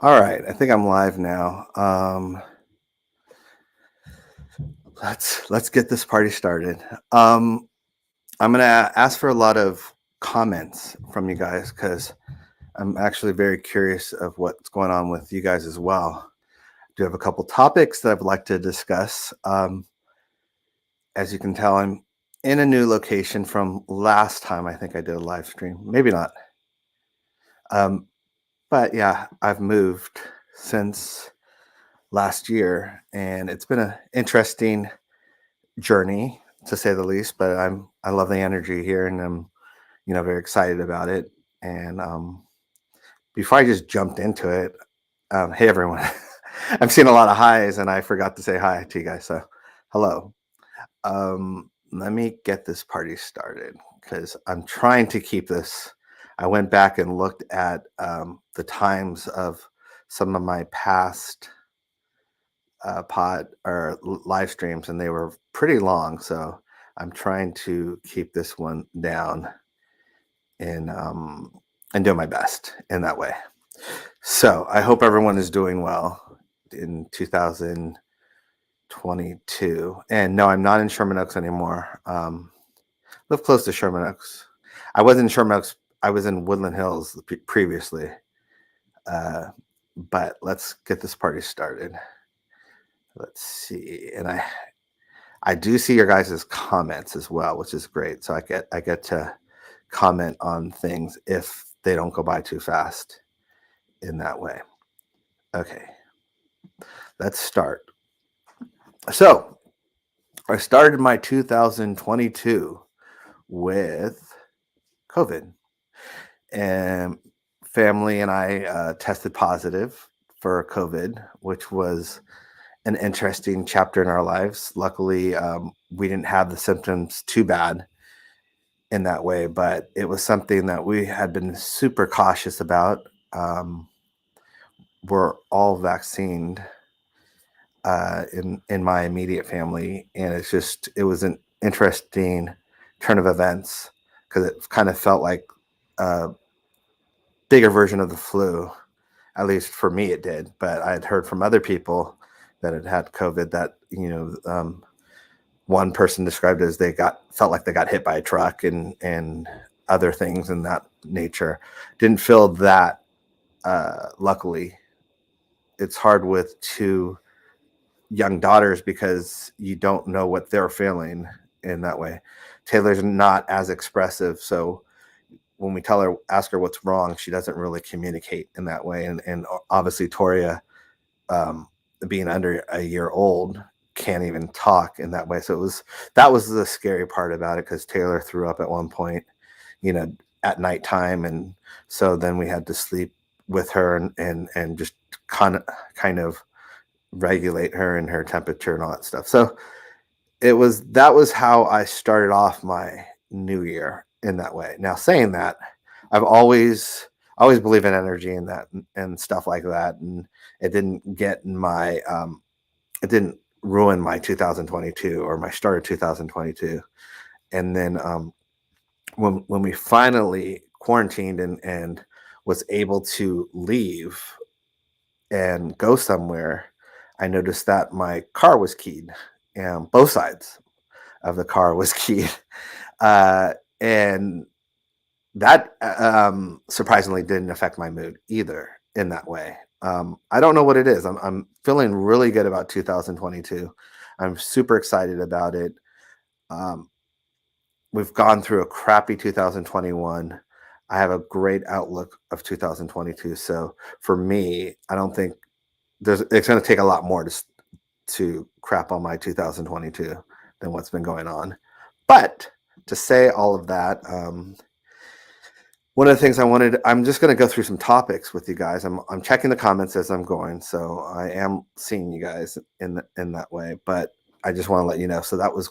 All right, I think I'm live now. Let's get this party started. Um, I'm gonna ask for a lot of comments from you guys because I'm actually very curious of what's going on with you guys as well. I do have a couple topics that I'd like to discuss. As you can tell, I'm in a new location from last time. I think I did a live stream. Maybe not. Um, but yeah, I've moved since last year, and it's been an interesting journey to say the least. But I love the energy here, and I'm very excited about it. And before I just jumped into it, hey everyone, I've seen a lot of highs, and I forgot to say hi to you guys. So hello. Let me get this party started because I'm trying to keep this. I went back and looked at the times of some of my past pod or live streams, and they were pretty long. So I'm trying to keep this one down and doing my best in that way. So I hope everyone is doing well in 2022. And no, I'm not in Sherman Oaks anymore. Live close to Sherman Oaks. I was in Sherman Oaks. I was in Woodland Hills previously. But let's get this party started. Let's see. And I do see your guys' comments as well, which is great. So I get to comment on things if they don't go by too fast in that way. Okay, let's start. So I started my 2022 with COVID, and family and I tested positive for COVID, which was an interesting chapter in our lives. Luckily, we didn't have the symptoms too bad in that way, but it was something that we had been super cautious about. We're all vaccinated in my immediate family, and it was an interesting turn of events because it kind of felt like a bigger version of the flu. At least for me, it did. But I had heard from other people that had COVID that one person described it as felt like they got hit by a truck and other things in that nature. Didn't feel that. Luckily, it's hard with two young daughters because you don't know what they're feeling in that way. Taylor's not as expressive, so when we ask her what's wrong, she doesn't really communicate in that way. And obviously, Toria, being under a year old, can't even talk in that way. So that was the scary part about it because Taylor threw up at one point, at nighttime, and so then we had to sleep with her and just kind of regulate her and her temperature and all that stuff. So that was how I started off my new year in that way. Now, saying that, I've always believe in energy and that and stuff like that, and it didn't get in my it didn't ruin my 2022 or my start of 2022. And then when we finally quarantined and was able to leave and go somewhere, I noticed that my car was keyed, and both sides of the car was keyed. And that surprisingly didn't affect my mood either in that way. I don't know what it is. I'm feeling really good about 2022. I'm super excited about it. Um, we've gone through a crappy 2021. I have a great outlook of 2022. So for me, I don't think it's going to take a lot more to crap on my 2022 than what's been going on. But to say all of that, one of the things I'm just going to go through some topics with you guys. I'm checking the comments as I'm going, so I am seeing you guys in that way. But I just want to let you know. So that was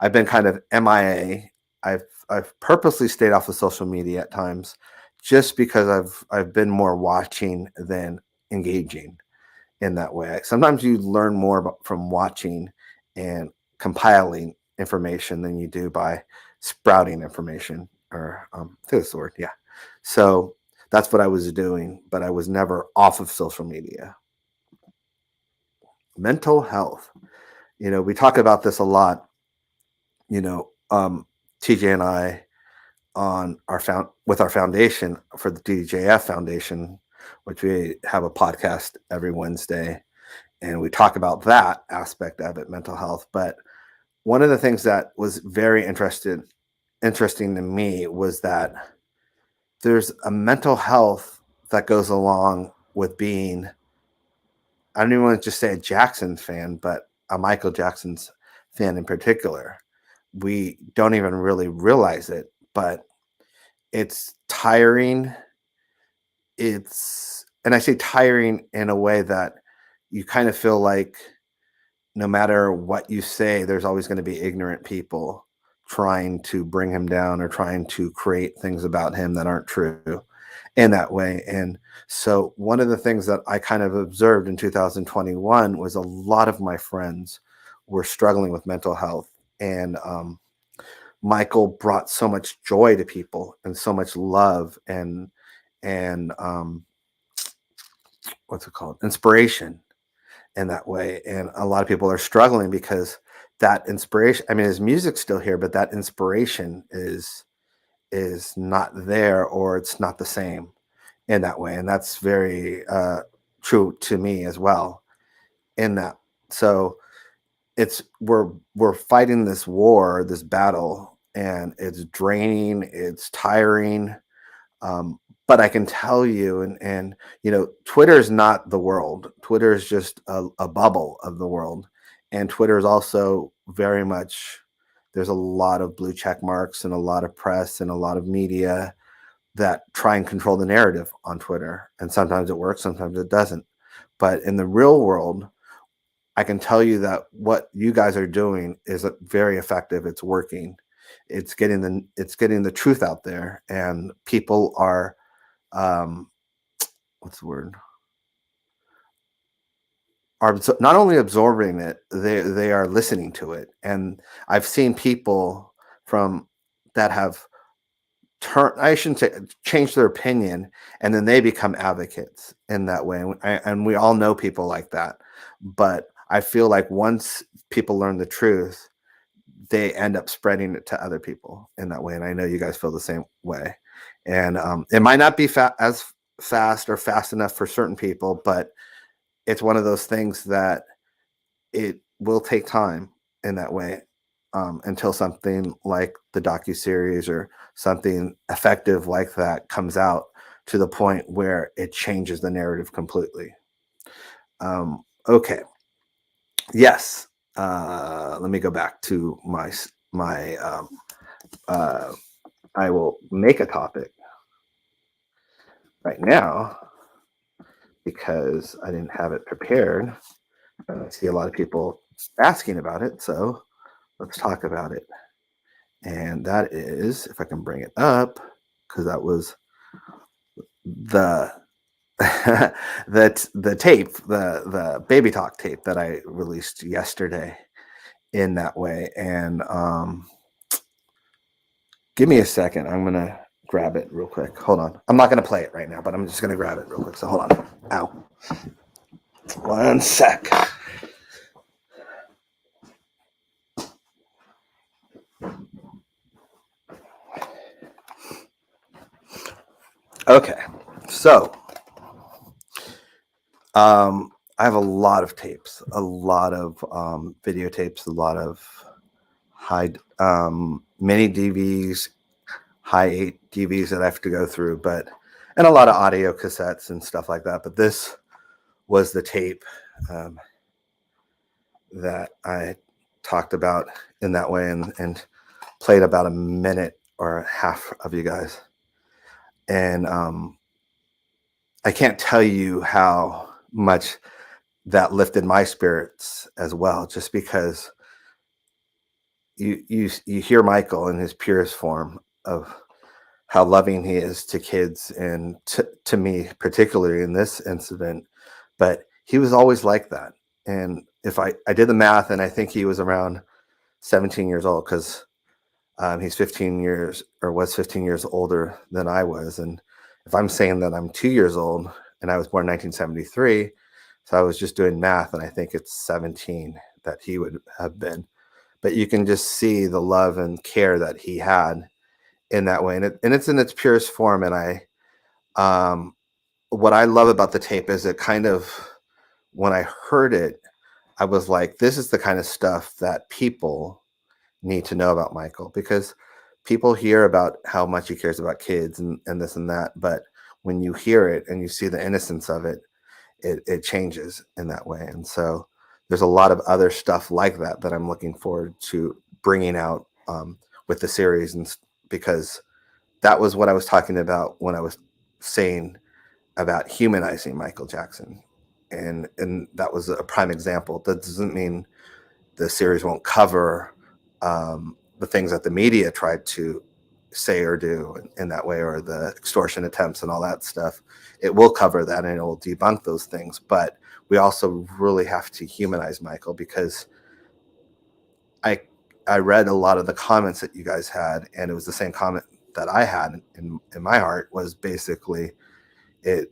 I've been kind of MIA. I've purposely stayed off of social media at times, just because I've been more watching than engaging in that way. Sometimes you learn more from watching and compiling information than you do by sprouting information or this word. Yeah. So That's what I was doing, but I was never off of social media. Mental health. We talk about this a lot. TJ and I on with our foundation for the DJF Foundation, which we have a podcast every Wednesday, and we talk about that aspect of it, mental health. But one of the things that was very interesting to me was that there's a mental health that goes along with being, I don't even want to just say a Jackson fan, but a Michael Jackson's fan in particular. We don't even really realize it, but it's tiring. And I say tiring in a way that you kind of feel like no matter what you say, there's always going to be ignorant people trying to bring him down or trying to create things about him that aren't true in that way. And so one of the things that I kind of observed in 2021 was a lot of my friends were struggling with mental health. And Michael brought so much joy to people and so much love and what's it called? Inspiration in that way. And a lot of people are struggling because that inspiration, I mean, his music's still here, but that inspiration is not there, or it's not the same in that way. And that's very true to me as well in that. So we're fighting this war, this battle, and it's draining, it's tiring. But I can tell you, and Twitter is not the world. Twitter is just a bubble of the world. And Twitter is also very much, there's a lot of blue check marks and a lot of press and a lot of media that try and control the narrative on Twitter. And sometimes it works, sometimes it doesn't. But in the real world, I can tell you that what you guys are doing is very effective. It's working. It's getting the truth out there, and people are, what's the word? Are not only absorbing it, they are listening to it. And I've seen people that have I shouldn't say change their opinion, and then they become advocates in that way. And we all know people like that. But I feel like once people learn the truth, they end up spreading it to other people in that way. And I know you guys feel the same way. And it might not be as fast or fast enough for certain people, but it's one of those things that it will take time in that way, until something like the docuseries or something effective like that comes out to the point where it changes the narrative completely. Okay. Yes. Let me go back to my I will make a topic right now because I didn't have it prepared. I see a lot of people asking about it, so let's talk about it. And that is, if I can bring it up, because that was the the tape, the baby talk tape that I released yesterday in that way. And give me a second. I'm gonna grab it real quick. Hold on. I'm not gonna play it right now, but I'm just gonna grab it real quick. So hold on. Ow. 1 sec. Okay. So I have a lot of tapes, a lot of videotapes, a lot of high mini DVs, high 8 DVs that I have to go through, and a lot of audio cassettes and stuff like that. But this was the tape that I talked about in that way, and played about a minute or half of you guys. And I can't tell you how much that lifted my spirits as well, just because you hear Michael in his purest form of how loving he is to kids, and to me, particularly in this incident. But he was always like that. And if I did the math, and I think he was around 17 years old, because he's 15 years, or was 15 years older than I was. And if I'm saying that I'm 2 years old and I was born in 1973, so I was just doing math, and I think it's 17 that he would have been. But you can just see the love and care that he had in that way, and it's in its purest form. And what I love about the tape is it kind of, when I heard it, I was like, this is the kind of stuff that people need to know about Michael, because people hear about how much he cares about kids and this and that, but when you hear it and you see the innocence of it, it changes in that way. And so there's a lot of other stuff like that that I'm looking forward to bringing out with the series, and because that was what I was talking about when I was saying about humanizing Michael Jackson, and that was a prime example. That doesn't mean the series won't cover the things that the media tried to say or do in that way, or the extortion attempts and all that stuff. It will cover that, and it will debunk those things. But we also really have to humanize Michael, because I I read a lot of the comments that you guys had, and it was the same comment that I had in my heart. Was basically you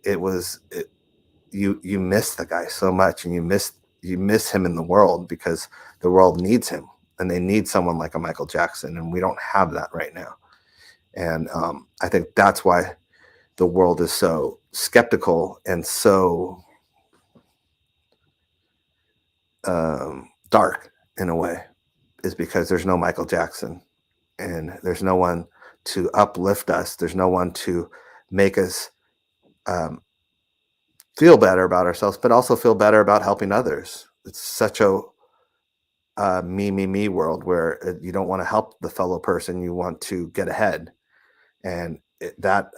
miss the guy so much, and you miss him in the world, because the world needs him, and they need someone like a Michael Jackson, and we don't have that right now. And I think that's why the world is so skeptical and so dark in a way, is because there's no Michael Jackson, and there's no one to uplift us. There's no one to make us feel better about ourselves, but also feel better about helping others. It's such a me world, where you don't want to help the fellow person, you want to get ahead, and that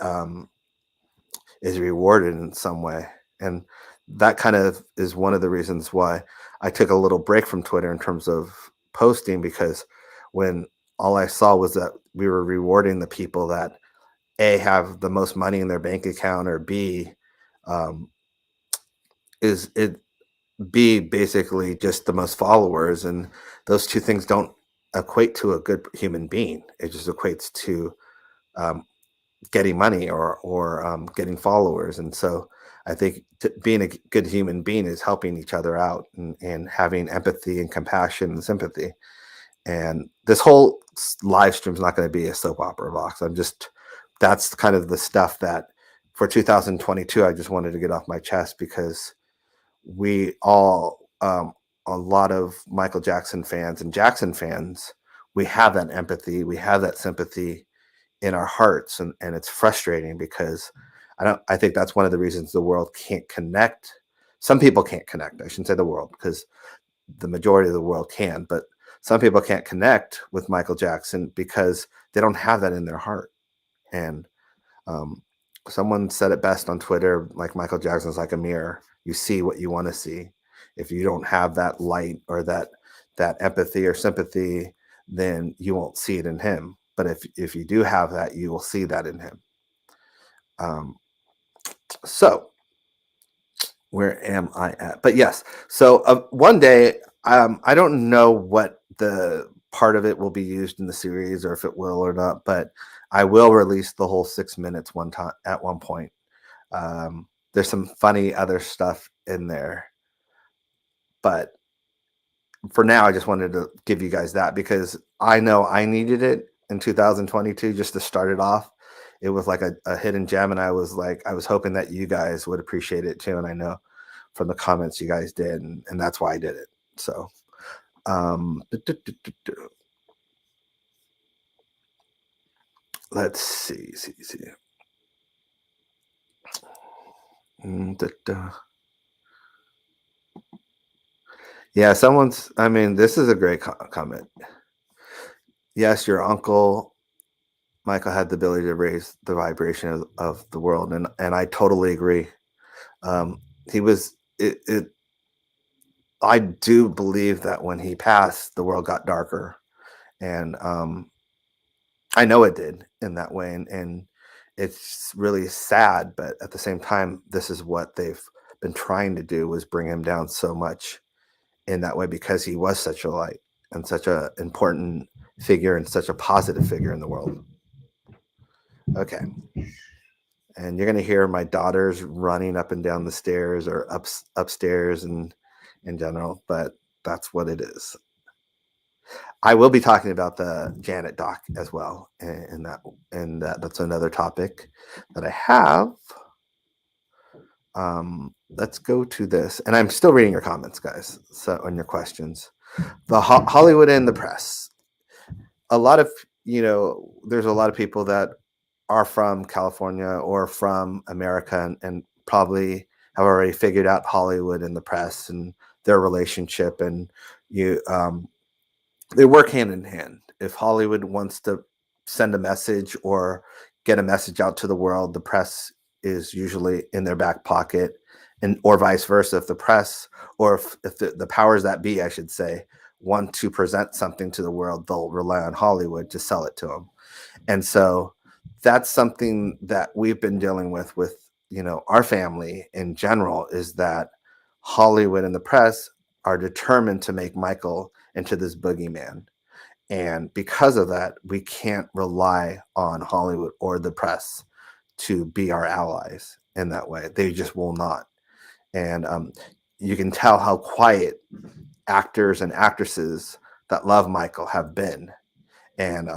is rewarded in some way. And that kind of is one of the reasons why I took a little break from Twitter in terms of posting, because when all I saw was that we were rewarding the people that A, have the most money in their bank account, or B, um, is it B, basically just the most followers, and those two things don't equate to a good human being. It just equates to um, getting money, or getting followers. And so I think being a good human being is helping each other out, and having empathy and compassion and sympathy. And this whole live stream is not going to be a soap opera box. That's kind of the stuff that for 2022 I just wanted to get off my chest, because we all, a lot of Michael Jackson fans and Jackson fans, we have that empathy, we have that sympathy in our hearts, and it's frustrating, because I think that's one of the reasons the world can't connect. Some people can't connect. I shouldn't say the world, because the majority of the world can, but some people can't connect with Michael Jackson because they don't have that in their heart. And um, someone said it best on Twitter, like, Michael Jackson's like a mirror. You see what you want to see. If you don't have that light, or that empathy or sympathy, then you won't see it in him. But if you do have that, you will see that in him. So where am I at? But yes, so one day, I don't know what the part of it will be used in the series, or if it will or not, but I will release the whole 6 minutes one time at one point. There's some funny other stuff in there, but for now, I just wanted to give you guys that, because I know I needed it in 2022 just to start it off. It was like a hidden gem, and I was hoping that you guys would appreciate it too. And I know from the comments you guys did, and that's why I did it. So, let's see. Yeah, this is a great comment. Yes, your uncle Michael had the ability to raise the vibration of the world, and I totally agree. He was it. I do believe that when he passed, the world got darker, and I know it did in that way, and it's really sad. But at the same time, this is what they've been trying to do, was bring him down so much in that way, because he was such a light and such a important figure and such a positive figure in the world. Okay. and you're going to hear my daughters running up and down the stairs or upstairs and in general, but that's what it is. I will be talking about the Janet doc as well, and that's another topic that I have. Let's go to this, and I'm still reading your comments, guys. So on your questions, the Hollywood and the press. A lot of there's a lot of people that are from California or from America, and probably have already figured out Hollywood and the press and their relationship, and they work hand in hand. If Hollywood wants to send a message or get a message out to the world, the press is usually in their back pocket, and or vice versa. If the press or if the powers that be, I should say, want to present something to the world, they'll rely on Hollywood to sell it to them. And so that's something that we've been dealing with our family in general, is that Hollywood and the press are determined to make Michael into this boogeyman. And because of that, we can't rely on Hollywood or the press to be our allies in that way. They just will not. And you can tell how quiet actors and actresses that love Michael have been. And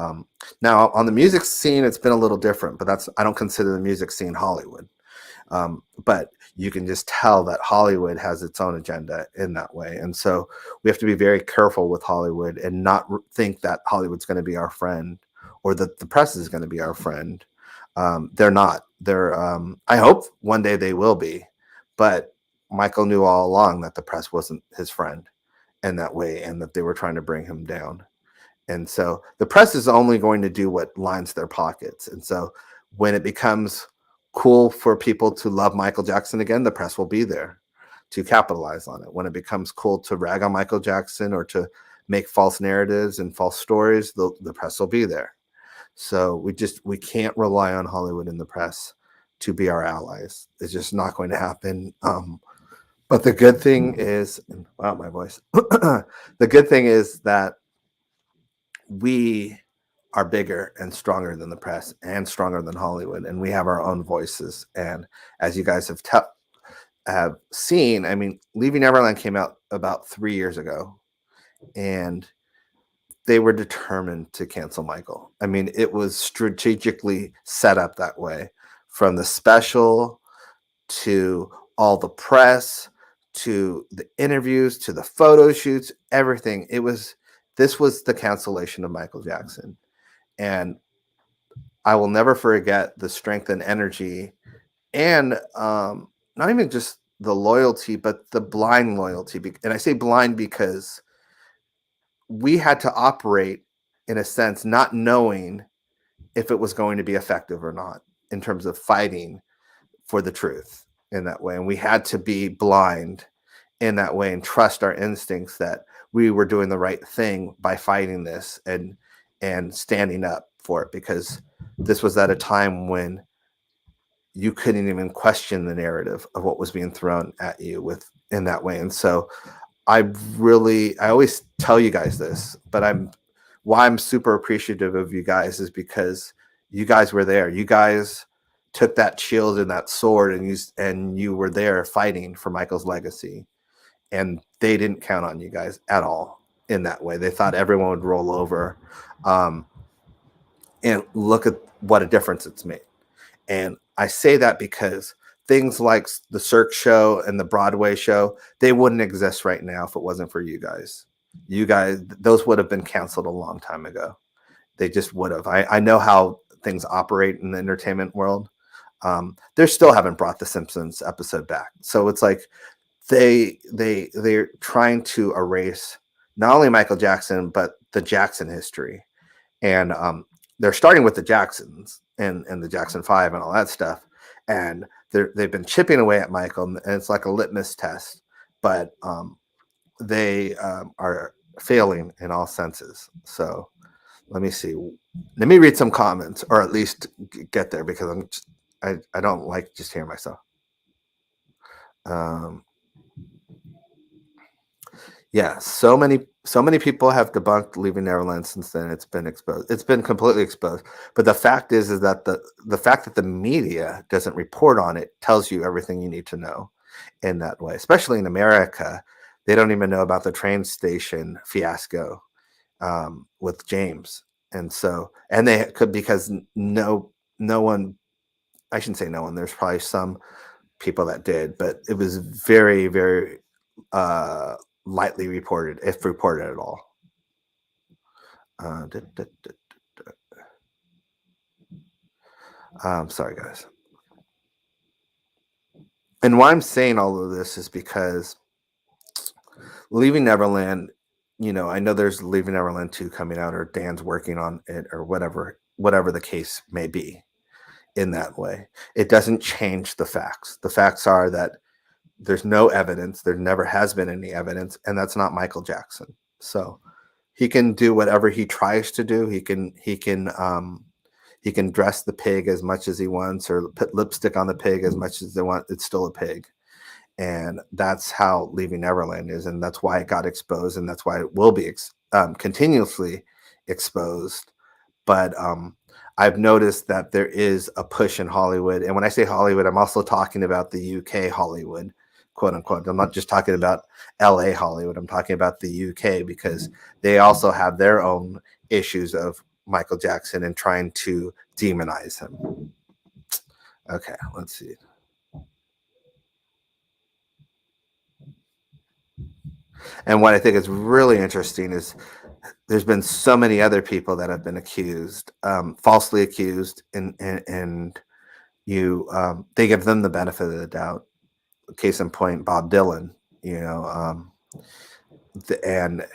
now on the music scene, it's been a little different, but I don't consider the music scene Hollywood. But you can just tell that Hollywood has its own agenda in that way. And so we have to be very careful with Hollywood and not think that Hollywood's going to be our friend, or that the press is going to be our friend. They're not. I hope one day they will be, but Michael knew all along that the press wasn't his friend in that way, and that they were trying to bring him down. And so the press is only going to do what lines their pockets. And so when it becomes cool for people to love Michael Jackson again, the press will be there to capitalize on it. When it becomes cool to rag on Michael Jackson or to make false narratives and false stories, the press will be there. So we can't rely on Hollywood and the press to be our allies. It's just not going to happen. But the good thing is, wow, my voice. The good thing is that we are bigger and stronger than the press and stronger than Hollywood, and we have our own voices. And as you guys have seen, I mean, Leaving Neverland came out about 3 years ago, and they were determined to cancel Michael. I mean, it was strategically set up that way, from the special to all the press to the interviews to the photo shoots, everything. This was the cancellation of Michael Jackson. And I will never forget the strength and energy, and not even just the loyalty, but the blind loyalty. And I say blind because we had to operate, in a sense, not knowing if it was going to be effective or not, in terms of fighting for the truth in that way. And we had to be blind in that way and trust our instincts that we were doing the right thing by fighting this and standing up for it, because this was at a time when you couldn't even question the narrative of what was being thrown at you in that way. And so I always tell you guys this, but why I'm super appreciative of you guys is because you guys were there. You guys took that shield and that sword, and you were there fighting for Michael's legacy. And they didn't count on you guys at all in that way. They thought everyone would roll over. And look at what a difference it's made. And I say that because things like the Cirque show and the Broadway show, they wouldn't exist right now if it wasn't for you guys. You guys, those would have been canceled a long time ago. They just would have. I know how things operate in the entertainment world. They still haven't brought the Simpsons episode back. So it's like they're trying to erase not only Michael Jackson, but the Jackson history. And they're starting with the Jacksons and the Jackson 5 and all that stuff. And they've been chipping away at Michael, and it's like a litmus test. But they are failing in all senses. So let me see. Let me read some comments, or at least get there, because I don't like just hearing myself. Yeah, so many people have debunked Leaving Neverland since then. It's been exposed. It's been completely exposed. But the fact is that the fact that the media doesn't report on it tells you everything you need to know in that way. Especially in America, they don't even know about the train station fiasco with James, and so and they could because no one. I shouldn't say no one. There's probably some people that did, but it was very, very uh, lightly reported, if reported at all. Uh, da, da, da, sorry, guys. And why I'm saying all of this is because Leaving Neverland, I know there's Leaving Neverland 2 coming out, or Dan's working on it, or whatever the case may be in that way. It doesn't change the facts. The facts are that there's no evidence, there never has been any evidence, and that's not Michael Jackson. So he can do whatever he tries to do. He can dress the pig as much as he wants, or put lipstick on the pig as much as they want. It's still a pig, and that's how Leaving Neverland is, and that's why it got exposed, and that's why it will be continuously exposed. But I've noticed that there is a push in Hollywood, and when I say Hollywood, I'm also talking about the UK Hollywood, quote unquote. I'm not just talking about LA Hollywood. I'm talking about the UK, because they also have their own issues of Michael Jackson and trying to demonize him. Okay, let's see. And what I think is really interesting is there's been so many other people that have been accused, falsely accused, and they give them the benefit of the doubt. Case in point, Bob Dylan. And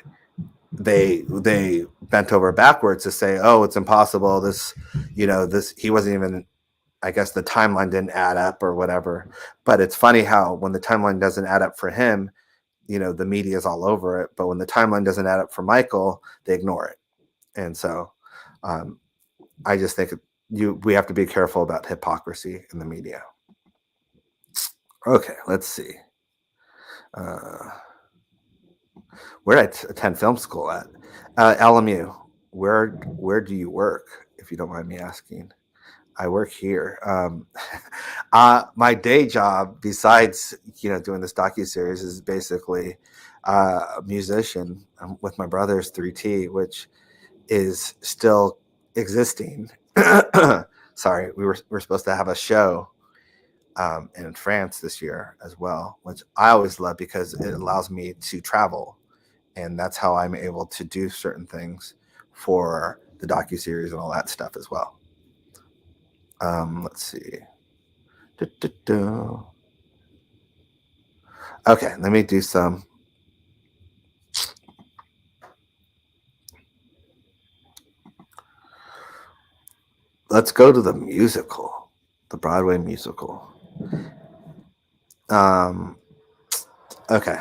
they bent over backwards to say, oh, it's impossible. This he wasn't even. I guess the timeline didn't add up or whatever. But it's funny how when the timeline doesn't add up for him, the media is all over it. But when the timeline doesn't add up for Michael, they ignore it. And so, um, I just think we have to be careful about hypocrisy in the media. Okay, let's see. Uh, where did I attend film school at? LMU. Where do you work, if you don't mind me asking? I work here. My day job, besides doing this docu-series, is basically a musician. I'm with my brother's 3T, which is still existing. Sorry, we're supposed to have a show in France this year as well, which I always love because it allows me to travel, and that's how I'm able to do certain things for the docu-series and all that stuff as well. Let's see. Okay, let me do some. Let's go to the musical, the Broadway musical. Okay,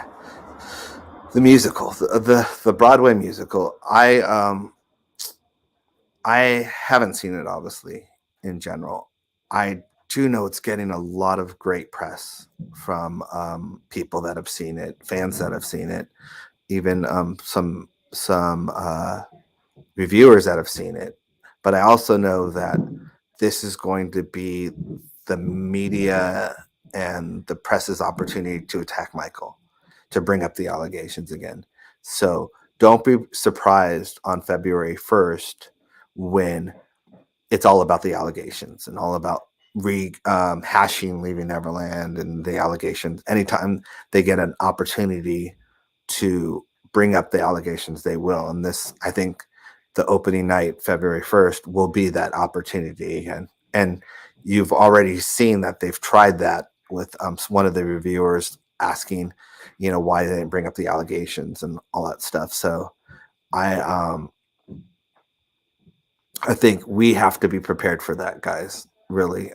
the musical, the Broadway musical. I haven't seen it, obviously. In general, I do know it's getting a lot of great press from people that have seen it, fans that have seen it, even some reviewers that have seen it. But I also know that this is going to be the media and the press's opportunity to attack Michael, to bring up the allegations again. So don't be surprised on February 1st when it's all about the allegations and all about hashing Leaving Neverland and the allegations. Anytime they get an opportunity to bring up the allegations, they will. And this, I think, the opening night, February 1st, will be that opportunity. And you've already seen that they've tried that with one of the reviewers asking, why they didn't bring up the allegations and all that stuff. So I think we have to be prepared for that, guys. Really,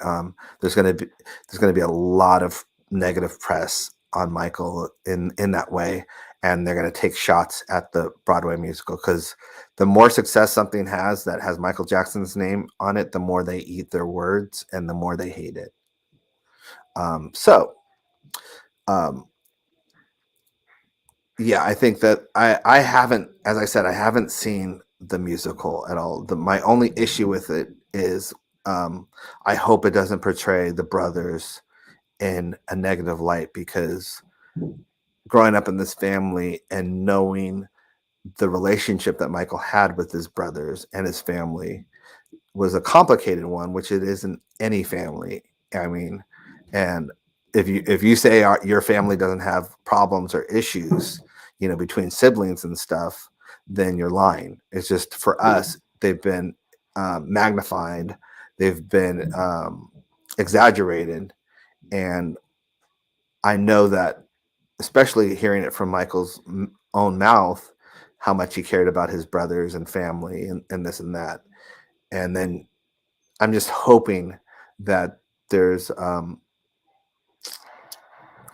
there's going to be a lot of negative press on Michael in that way, and they're going to take shots at the Broadway musical, because the more success something has that has Michael Jackson's name on it, the more they eat their words and the more they hate it. So, Yeah, I think that I haven't, as I said, I haven't seen the musical at all. My only issue with it is I hope it doesn't portray the brothers in a negative light, because growing up in this family and knowing the relationship that Michael had with his brothers and his family was a complicated one, which it isn't any family. I mean, and if you say your family doesn't have problems or issues, between siblings and stuff, then you're lying. It's just, for us, they've been magnified, they've been exaggerated, and I know that, especially hearing it from Michael's own mouth, how much he cared about his brothers and family and this and that. And then I'm just hoping that there's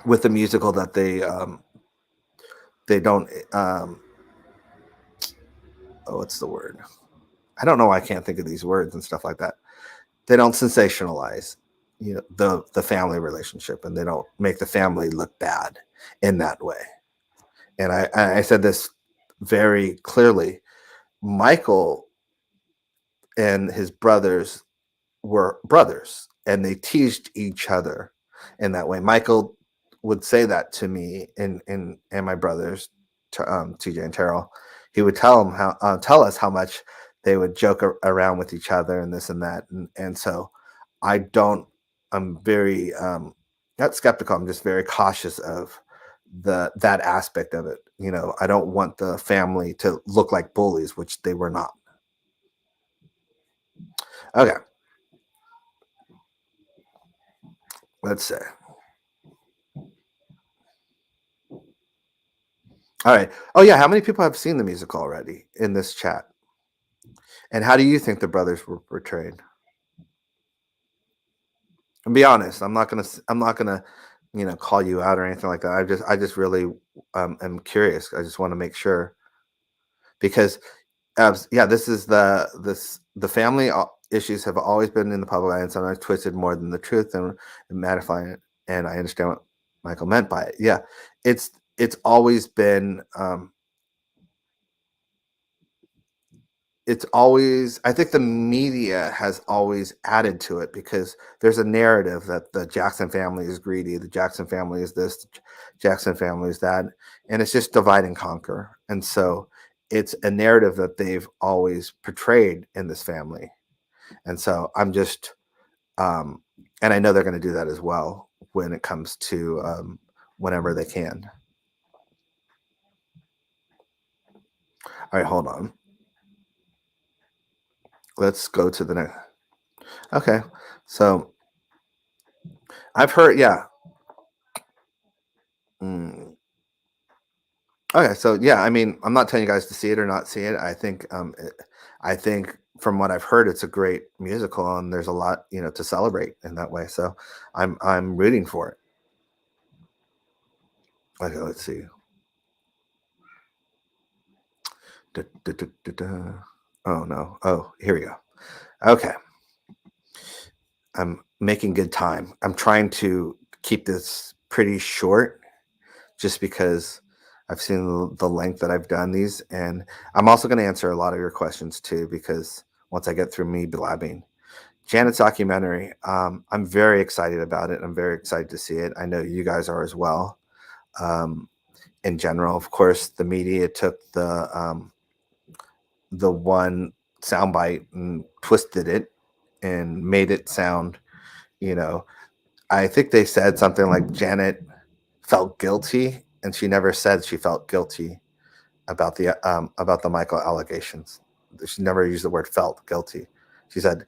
with the musical that they don't what's the word? I don't know why I can't think of these words and stuff like that. They don't sensationalize the family relationship, and they don't make the family look bad in that way. And I said this very clearly. Michael and his brothers were brothers, and they teased each other in that way. Michael would say that to me and my brothers, TJ and Terrell. He would tell us how much they would joke around with each other and this and that, and so I don't. I'm very not skeptical. I'm just very cautious of that aspect of it. I don't want the family to look like bullies, which they were not. Okay, let's say. All right. Oh yeah, how many people have seen the musical already in this chat? And how do you think the brothers were portrayed? And be honest. I'm not gonna call you out or anything like that. I just really am curious. I just want to make sure, because yeah, the family issues have always been in the public eye, and sometimes twisted more than the truth, and magnifying it. And I understand what Michael meant by it. Yeah, it's always been I think the media has always added to it, because there's a narrative that the Jackson family is greedy, the Jackson family is this, the Jackson family is that, and it's just divide and conquer. And so it's a narrative that they've always portrayed in this family. And so I'm just and I know they're going to do that as well when it comes to whenever they can. All right, hold on. Let's go to the next. Okay. So I've heard, yeah. Mm. Okay, so yeah, I mean, I'm not telling you guys to see it or not see it. I think from what I've heard, it's a great musical, and there's a lot, to celebrate in that way. So I'm rooting for it. Okay, let's see. Da, da, da, da, da. Oh no. Oh, here we go. Okay. I'm making good time. I'm trying to keep this pretty short, just because I've seen the length that I've done these, and I'm also going to answer a lot of your questions too, because once I get through me blabbing. Janet's documentary, I'm very excited about it. I'm very excited to see it. I know you guys are as well. Um, in general, of course, the media took the one soundbite and twisted it and made it sound, you know, I think they said something like Janet felt guilty, and she never said she felt guilty about the Michael allegations. She never used the word felt guilty. She said,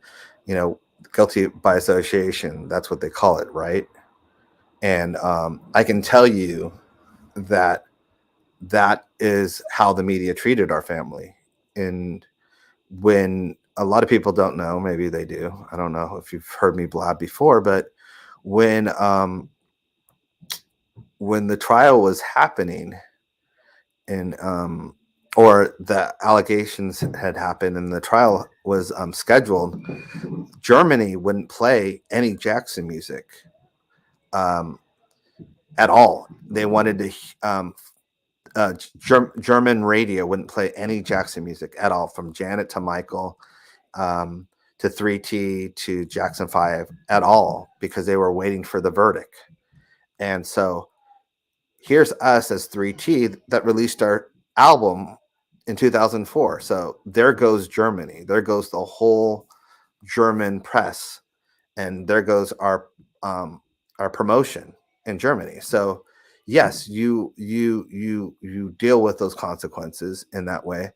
guilty by association. That's what they call it, right? And I can tell you that that is how the media treated our family. And when a lot of people don't know, maybe they do. I don't know if you've heard me blab before, but when when the trial was happening, and or the allegations had happened and the trial was scheduled, Germany wouldn't play any Jackson music at all. They wanted to German radio wouldn't play any Jackson music at all, from Janet to Michael, to 3T to Jackson 5 at all, because they were waiting for the verdict. And so here's us as 3T that released our album in 2004. So there goes Germany. There goes the whole German press, and there goes our promotion in Germany. So yes, you deal with those consequences in that way.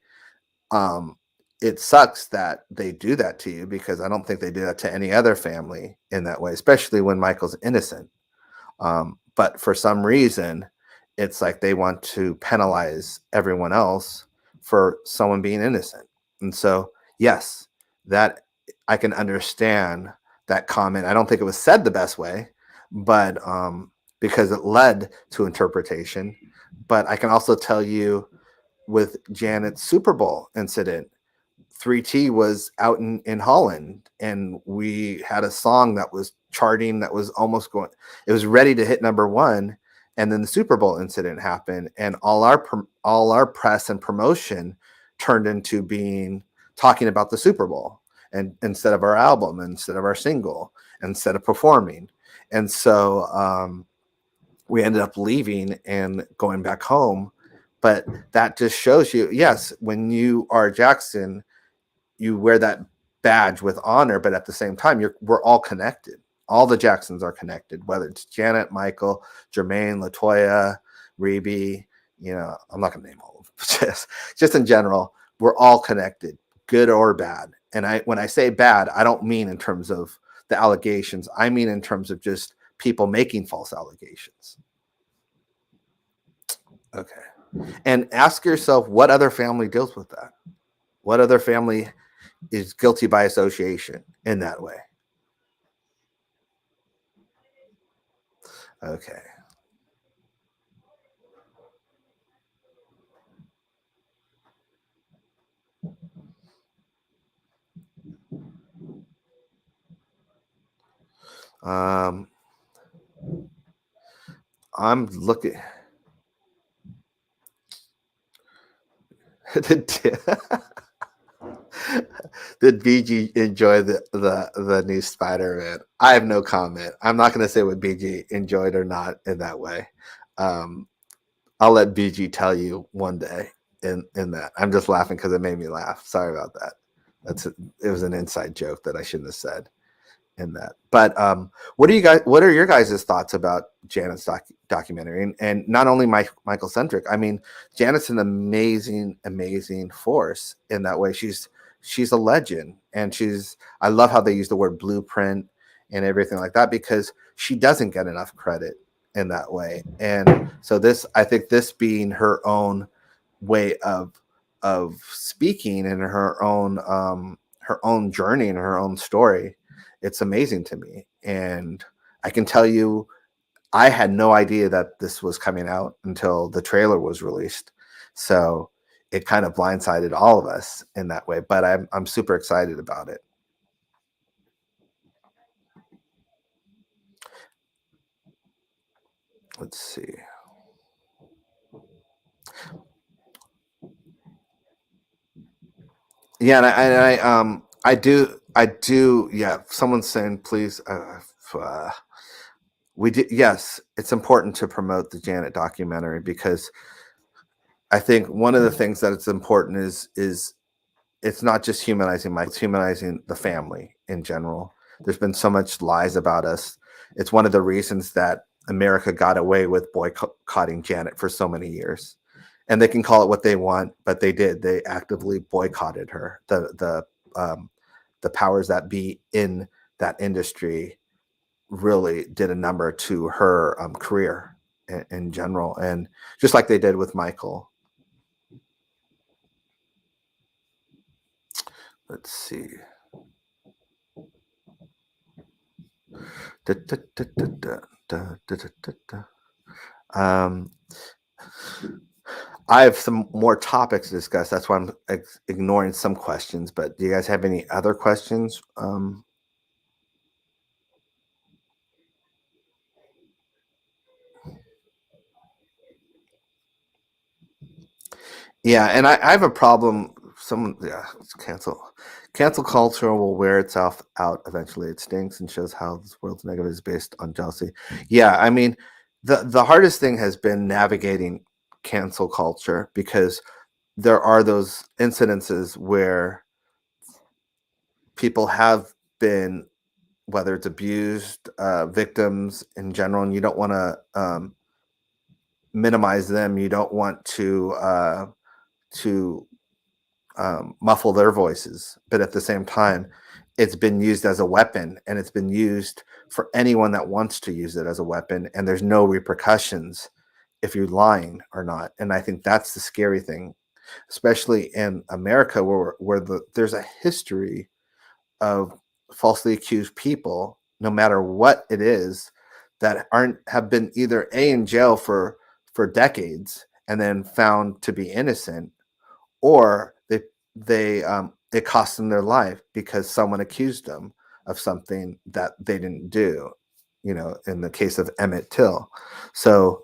It sucks that they do that to you, because I don't think they do that to any other family in that way, especially when Michael's innocent. But for some reason, it's like they want to penalize everyone else for someone being innocent. And so, yes, that I can understand that comment. I don't think it was said the best way, but because it led to interpretation. But I can also tell you, with Janet's Super Bowl incident, 3T was out in Holland, and we had a song that was charting, that was almost going, it was ready to hit number one. And then the Super Bowl incident happened, and all our press and promotion turned into being talking about the Super Bowl, and instead of our album, instead of our single, instead of performing. And so we ended up leaving and going back home. But that just shows you, yes, when you are Jackson, you wear that badge with honor, but at the same time, we're all connected. All the Jacksons are connected, whether it's Janet, Michael, Jermaine, Latoya, Reby. I'm not going to name all of them. Just in general, we're all connected, good or bad. And when I say bad, I don't mean in terms of the allegations. I mean in terms of just people making false allegations. Okay. And ask yourself, what other family deals with that? What other family is guilty by association in that way? Okay. I'm looking. Did BG enjoy the new Spider-Man? I have no comment. I'm not going to say what BG enjoyed or not in that way. I'll let BG tell you one day in that. I'm just laughing because it made me laugh. Sorry about that. It was an inside joke that I shouldn't have said in that. But what are your guys' thoughts about Janet's documentary, and not only Michael centric? I mean, Janet's an amazing force in that way. She's a legend, and I love how they use the word blueprint and everything like that, because she doesn't get enough credit in that way. And so I think this being her own way of speaking, and her own journey and her own story, it's amazing to me. And I can tell you, I had no idea that this was coming out until the trailer was released. So it kind of blindsided all of us in that way. But I'm super excited about it. Let's see. Yeah, and I do. Yeah, someone's saying, please. We did. Yes, it's important to promote the Janet documentary, because I think one of the things that it's important is it's not just humanizing Mike, it's humanizing the family in general. There's been so much lies about us. It's one of the reasons that America got away with boycotting Janet for so many years. And they can call it what they want, but they did. They actively boycotted her. The powers that be in that industry really did a number to her career in general, and just like they did with Michael. Let's see. Um, I have some more topics to discuss. That's why I'm ignoring some questions. But do you guys have any other questions? Yeah, and I have a problem. Someone, yeah, it's cancel culture will wear itself out eventually. It stinks and shows how this world's negative is based on jealousy. Yeah, I mean, the hardest thing has been navigating cancel culture because there are those incidences where people have been, whether it's abused, victims in general, and you don't want to minimize them. You don't want to muffle their voices, but at the same time, it's been used as a weapon, and it's been used for anyone that wants to use it as a weapon, and there's no repercussions if you're lying or not. And I think that's the scary thing, especially in America, where there's a history of falsely accused people, no matter what it is, that aren't have been either in jail for decades and then found to be innocent, or they it cost them their life because someone accused them of something that they didn't do. In the case of Emmett Till. So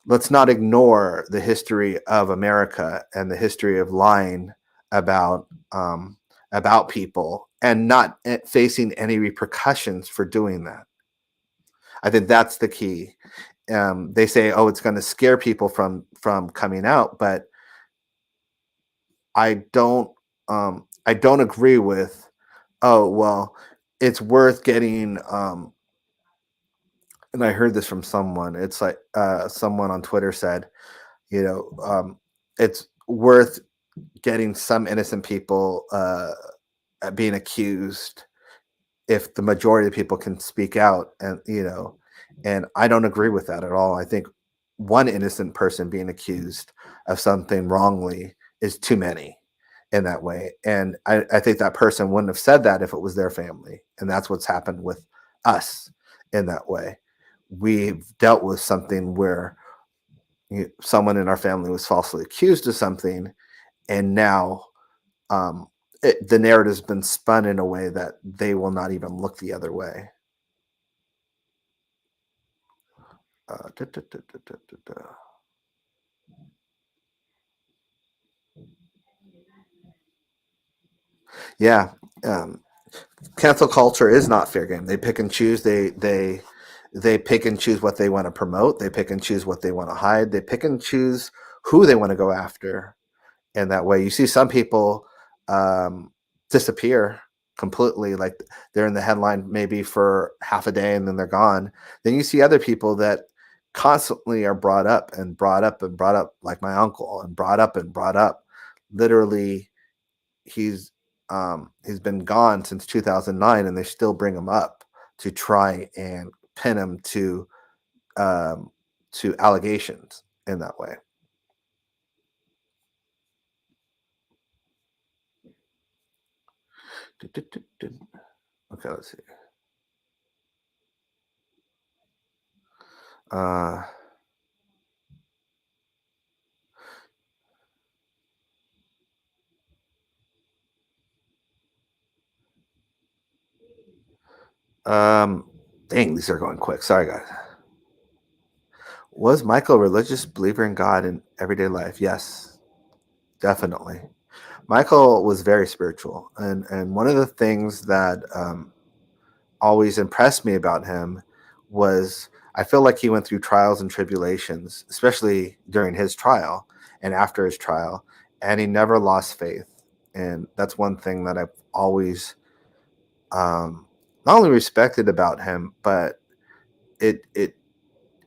let's not ignore the history of America and the history of lying about about people and not facing any repercussions for doing that. I think that's the key. They say, "Oh, it's going to scare people from coming out," but I don't I don't agree with, oh well, it's worth getting and I heard this from someone. It's like someone on Twitter said, it's worth getting some innocent people being accused if the majority of people can speak out. And I don't agree with that at all. I think one innocent person being accused of something wrongly is too many in that way. And I think that person wouldn't have said that if it was their family. And that's what's happened with us in that way. We've dealt with something where someone in our family was falsely accused of something, and now the narrative's been spun in a way that they will not even look the other way. Da, da, da, da, da, da. Yeah, um, cancel culture is not fair game. They pick and choose. They pick and choose what they want to promote. They pick and choose what they want to hide. They pick and choose who they want to go after. In that way, you see some people disappear completely, like they're in the headline maybe for half a day and then they're gone. Then you see other people that constantly are brought up and brought up and brought up, like my uncle, and brought up and brought up. Literally, he's been gone since 2009, and they still bring him up to try and pin him um, to allegations in that way. Okay, let's see. Uh, um, Dang, these are going quick. Sorry, guys. Was Michael a religious believer in God in everyday life? Yes, definitely. Michael was very spiritual, and one of the things that always impressed me about him was I feel like he went through trials and tribulations, especially during his trial and after his trial, and he never lost faith. And that's one thing that I've always not only respected about him, but it it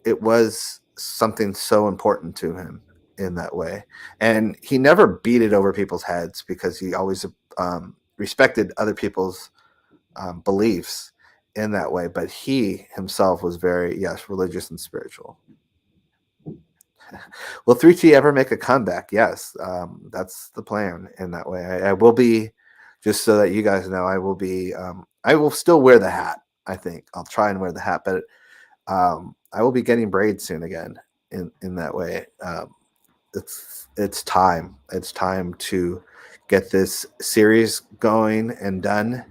it was something so important to him in that way. And he never beat it over people's heads because he always respected other people's beliefs in that way. But he himself was very, yes, religious and spiritual. Will 3T ever make a comeback? Yes, that's the plan in that way. I will be, just so that you guys know, I will be, I will still wear the hat. I think I'll try and wear the hat, but I will be getting braids soon again in that way. It's time. It's time to get this series going and done,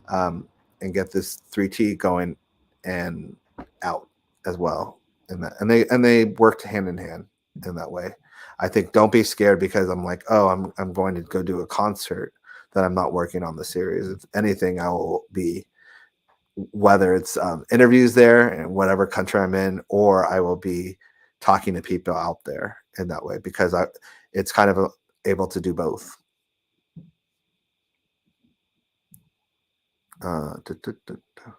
and get this 3T going and out as well. And they worked hand in hand in that way. I think don't be scared because I'm like, oh, I'm going to go do a concert, that I'm not working on the series. If anything, I will be, whether it's interviews there in whatever country I'm in, or I will be talking to people out there in that way, because it's kind of able to do both. Uh, duh, duh, duh, duh.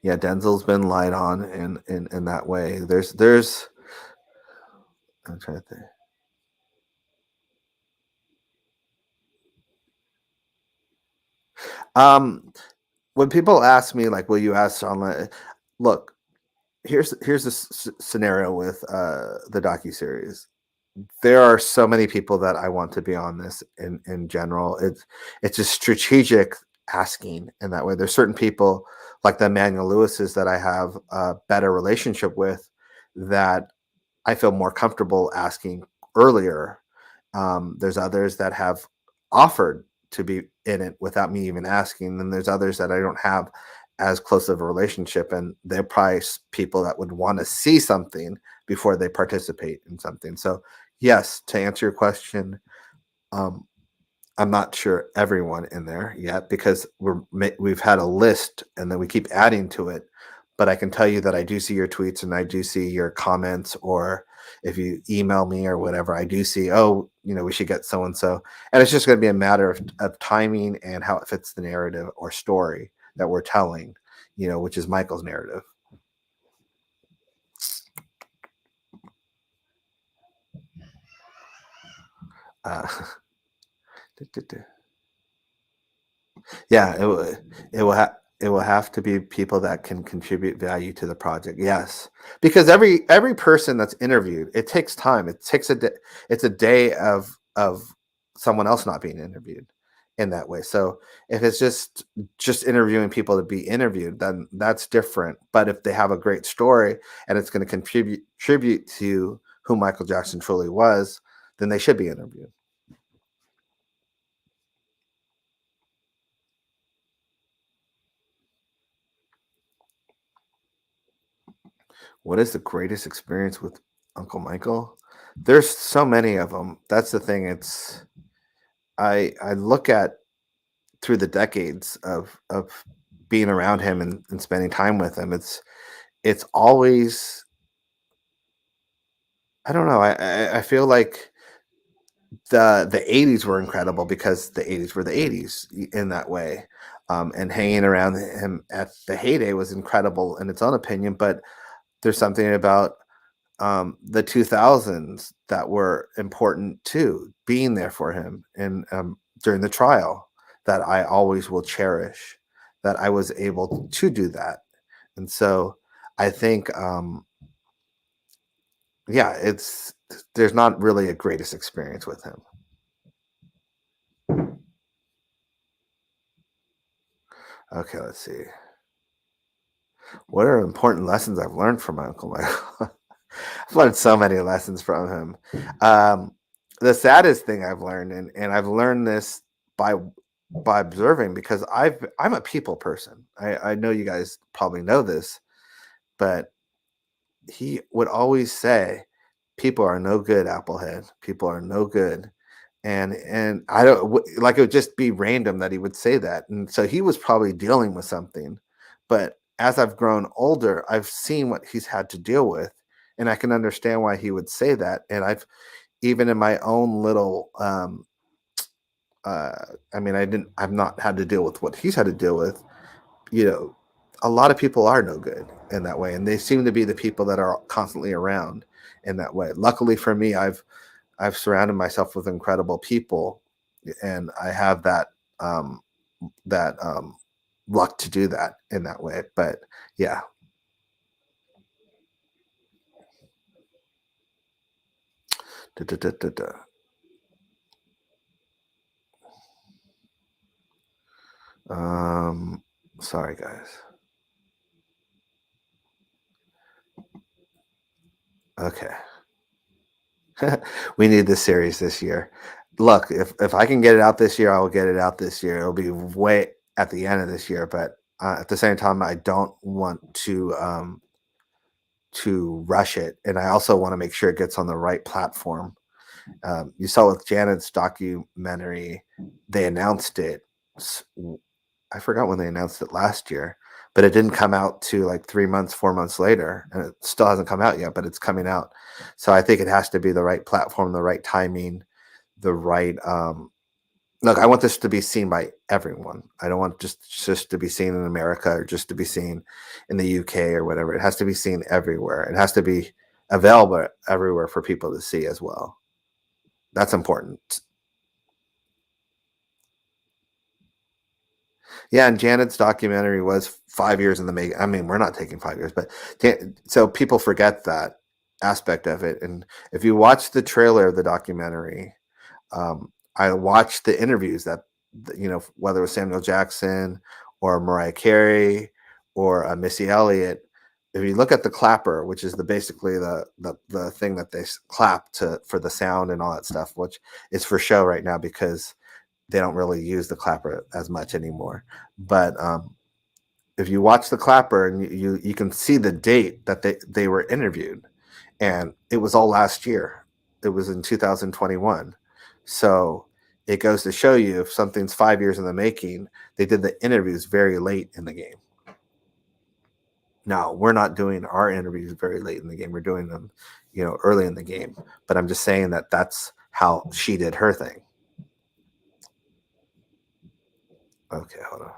Yeah, Denzel's been light on in that way. There's I'm trying to think. Um, when people ask me like, "Will you ask online?" Look, here's the scenario with the docu series. There are so many people that I want to be on this in general. It's a strategic asking in that way. There's certain people like the Emmanuel Lewis's that I have a better relationship with, that I feel more comfortable asking earlier. There's others that have offered to be in it without me even asking. Then there's others that I don't have as close of a relationship, and they're probably people that would want to see something before they participate in something. So, yes, to answer your question, um, I'm not sure everyone in there yet, because we've had a list and then we keep adding to it. But I can tell you that I do see your tweets and I do see your comments, or if you email me or whatever, I do see, oh, we should get so and so. And it's just going to be a matter of timing and how it fits the narrative or story that we're telling, which is Michael's narrative. Uh, Yeah, it will have to be people that can contribute value to the project. Yes, because every person that's interviewed, it takes time. It takes a day. It's a day of someone else not being interviewed in that way. So if it's just interviewing people to be interviewed, then that's different. But if they have a great story and it's going to contribute to who Michael Jackson truly was, then they should be interviewed. What is the greatest experience with Uncle Michael? There's so many of them. That's the thing. I look at through the decades of being around him and spending time with him. It's always, I don't know. I feel like the 80s were incredible because the 80s were the 80s in that way. And hanging around him at the heyday was incredible in its own opinion. But there's something about the 2000s that were important too, being there for him and during the trial, that I always will cherish, that I was able to do that. And so I think, yeah, there's not really a greatest experience with him. Okay, let's see. What are important lessons I've learned from my Uncle Michael? I've learned so many lessons from him. Um, the saddest thing I've learned, and I've learned this by observing, because I'm a people person. I know you guys probably know this, but he would always say, "People are no good, Applehead. People are no good." And I don't like, it would just be random that he would say that. And so he was probably dealing with something. But as I've grown older, I've seen what he's had to deal with, and I can understand why he would say that. And I've, even in my own little uh I mean, I've not had to deal with what he's had to deal with. You know, a lot of people are no good in that way, and they seem to be the people that are constantly around in that way. Luckily for me, I've surrounded myself with incredible people, and I have that luck to do that in that way. But yeah. Da, da, da, da, da. Um, sorry guys. Okay. We need this series this year. Look, if I can get it out this year, I will get it out this year. It'll be way at the end of this year, but at the same time, I don't want rush it, and I also want to make sure it gets on the right platform. You saw with Janet's documentary, they announced it. I forgot when they announced it last year, but it didn't come out to like 3 months, 4 months later, and it still hasn't come out yet, but it's coming out. So I think it has to be the right platform, the right timing, the right. Look, I want this to be seen by everyone. I don't want just to be seen in America or just to be seen in the UK or whatever. It has to be seen everywhere. It has to be available everywhere for people to see as well. That's important. Yeah, and Janet's documentary was 5 years in the making. I mean, we're not taking 5 years, but so people forget that aspect of it. And if you watch the trailer of the documentary, I watched the interviews that, whether it was Samuel Jackson or Mariah Carey or Missy Elliott. If you look at the clapper, which is basically the thing that they clap to for the sound and all that stuff, which is for show right now because they don't really use the clapper as much anymore. But if you watch the clapper and you can see the date that they were interviewed, and it was all last year. It was in 2021. So it goes to show you if something's 5 years in the making, they did the interviews very late in the game. Now, we're not doing our interviews very late in the game. We're doing them, early in the game. But I'm just saying that that's how she did her thing. Okay, hold on.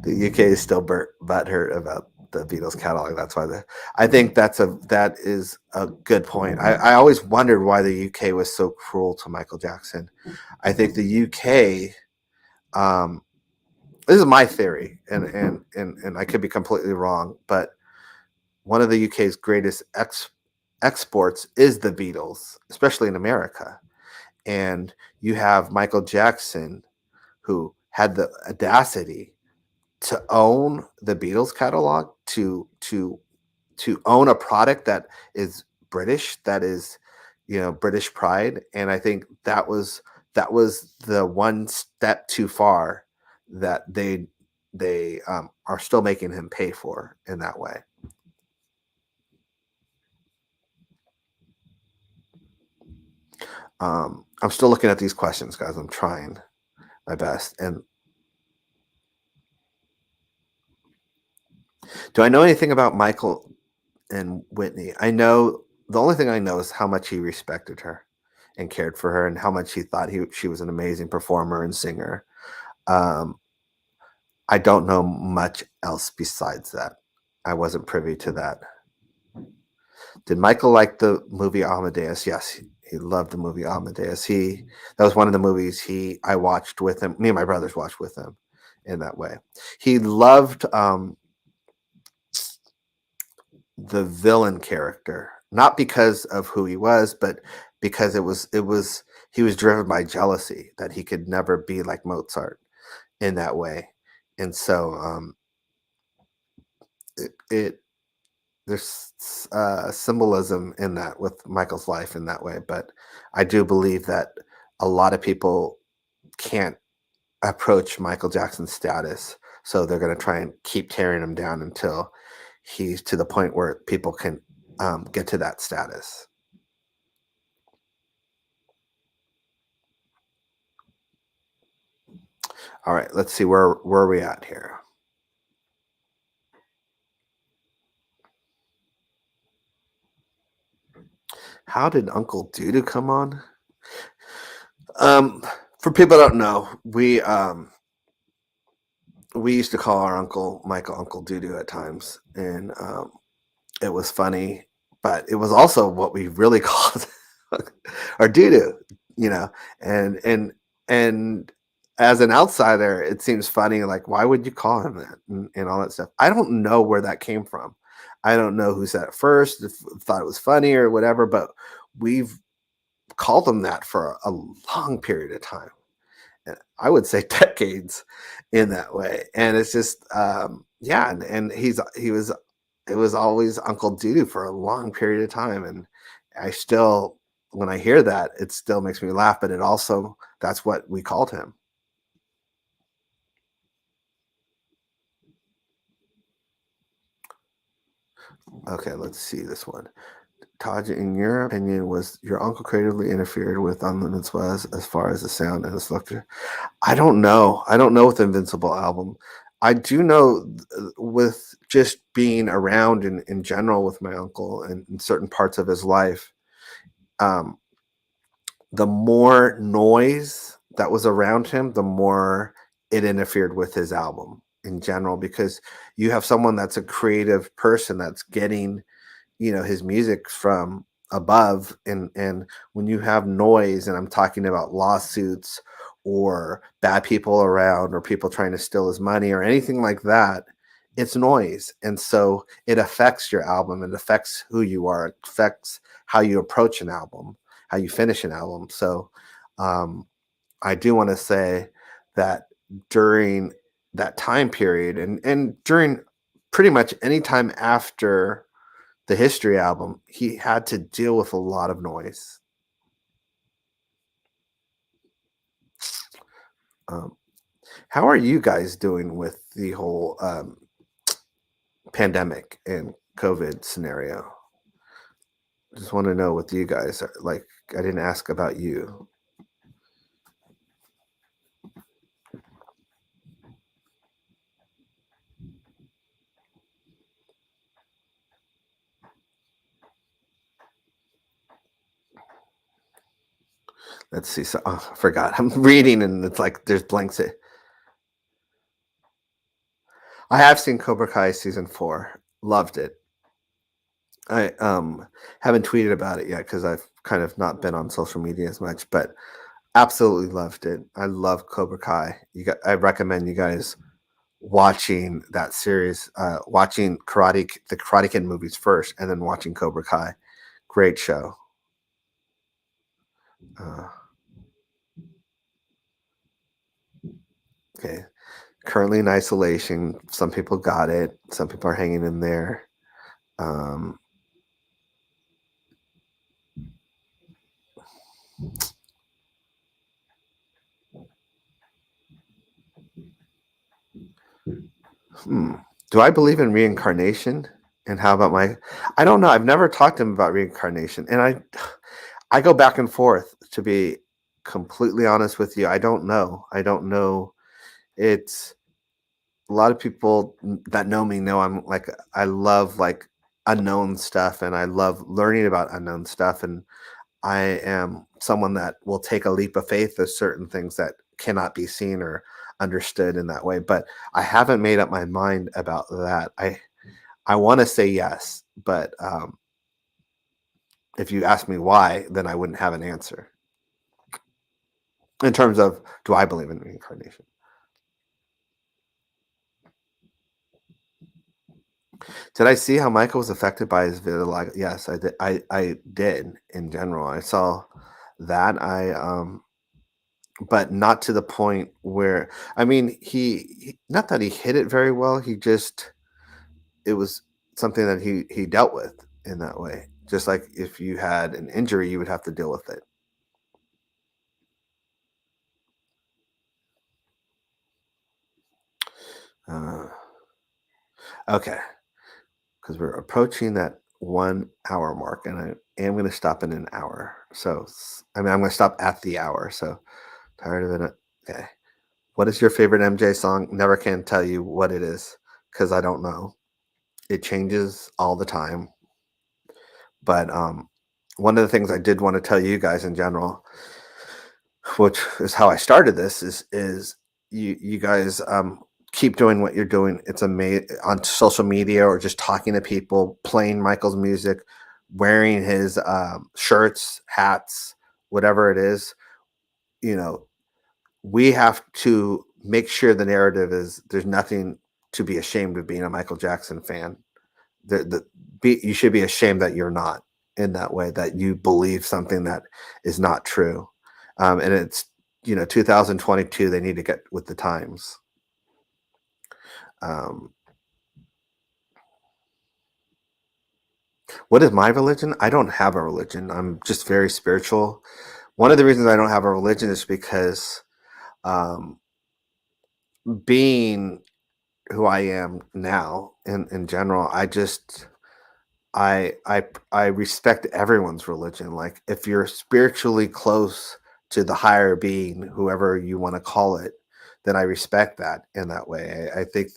The UK is still butthurt about the Beatles catalog. That's why I think that is a good point. I always wondered why the UK was so cruel to Michael Jackson. I think the UK, this is my theory, and I could be completely wrong, but one of the UK's greatest exports is the Beatles, especially in America. And you have Michael Jackson, who had the audacity to own the Beatles catalog, to own a product that is British, that is, British pride. And I think that was the one step too far that they are still making him pay for in that way. I'm still looking at these questions, guys. I'm trying my best. And do I know anything about Michael and Whitney? I know the only thing I know is how much he respected her and cared for her, and how much he thought she was an amazing performer and singer. I don't know much else besides that. I wasn't privy to that. Did Michael like the movie Amadeus? Yes, he loved the movie Amadeus. That was one of the movies I watched with him. Me and my brothers watched with him in that way. He loved the villain character, not because of who he was, but because he was driven by jealousy that he could never be like Mozart in that way. And so there's symbolism in that with Michael's life in that way. But I do believe that a lot of people can't approach Michael Jackson's status, so they're going to try and keep tearing him down until he's to the point where people can get to that status. All right, let's see where are we at here. How did Uncle Dudu come on? For people that don't know, we used to call our Uncle Michael Uncle Dudu at times, and it was funny, but it was also what we really called our Dudu, and as an outsider, it seems funny. Like, why would you call him that and all that stuff? I don't know where that came from. I don't know who said it first, thought it was funny or whatever, but we've called him that for a long period of time. And I would say decades in that way. And it's just, yeah. And it was always Uncle Dudu for a long period of time. And I still, when I hear that, it still makes me laugh, but that's what we called him. Okay, let's see this one. Taj, in your opinion, was your uncle creatively interfered with on the as far as the sound and the structure? I don't know. I don't know with the Invincible album. I do know with just being around in general with my uncle and in certain parts of his life, um, the more noise that was around him, the more it interfered with his album in general, because you have someone that's a creative person that's getting his music from above, and when you have noise, and I'm talking about lawsuits or bad people around or people trying to steal his money or anything like that, it's noise, and so it affects your album, it affects who you are, it affects how you approach an album, how you finish an album. So um, I do want to say that during that time period, and during pretty much any time after the History album, he had to deal with a lot of noise. Um, how are you guys doing with the whole pandemic and COVID scenario? Just want to know what you guys are like. I didn't ask about you. Let's see. So, I forgot. I'm reading, and it's like there's blanks. I have seen Cobra Kai season 4. Loved it. I haven't tweeted about it yet because I've kind of not been on social media as much, but absolutely loved it. I love Cobra Kai. I recommend you guys watching that series, watching the Karate Kid movies first, and then watching Cobra Kai. Great show. Uh, okay, currently in isolation. Some people got it. Some people are hanging in there. Um, hmm. Do I believe in reincarnation? And how about my? I don't know. I've never talked to him about reincarnation, and I go back and forth. To be completely honest with you, I don't know. I don't know. It's a lot of people that know me know I'm like I love like unknown stuff, and I love learning about unknown stuff, and I am someone that will take a leap of faith of certain things that cannot be seen or understood in that way. But I haven't made up my mind about that. I want to say yes, but if you ask me why, then I wouldn't have an answer in terms of do I believe in reincarnation. Did I see how Michael was affected by his vitiligo? Yes, I did. I did in general. I saw that. But not to the point where I mean, not that he hit it very well. He just it was something that he dealt with in that way. Just like if you had an injury, you would have to deal with it. Uh, okay, because we're approaching that 1 hour mark, and I am going to stop in an hour. So I mean, I'm going to stop at the hour. So tired of it. Okay. What is your favorite MJ song? Never can tell you what it is because I don't know. It changes all the time. But one of the things I did want to tell you guys in general, which is how I started this, is you guys keep doing what you're doing. It's amazing on social media or just talking to people, playing Michael's music, wearing his shirts, hats, whatever it is. You know, we have to make sure the narrative is there's nothing to be ashamed of being a Michael Jackson fan. You should be ashamed that you're not in that way, that you believe something that is not true. And it's 2022. They need to get with the times. Um, what is my religion? I don't have a religion. I'm just very spiritual. One of the reasons I don't have a religion is because um, being who I am now in general, I just I respect everyone's religion. Like if you're spiritually close to the higher being, whoever you want to call it, then I respect that in that way. I think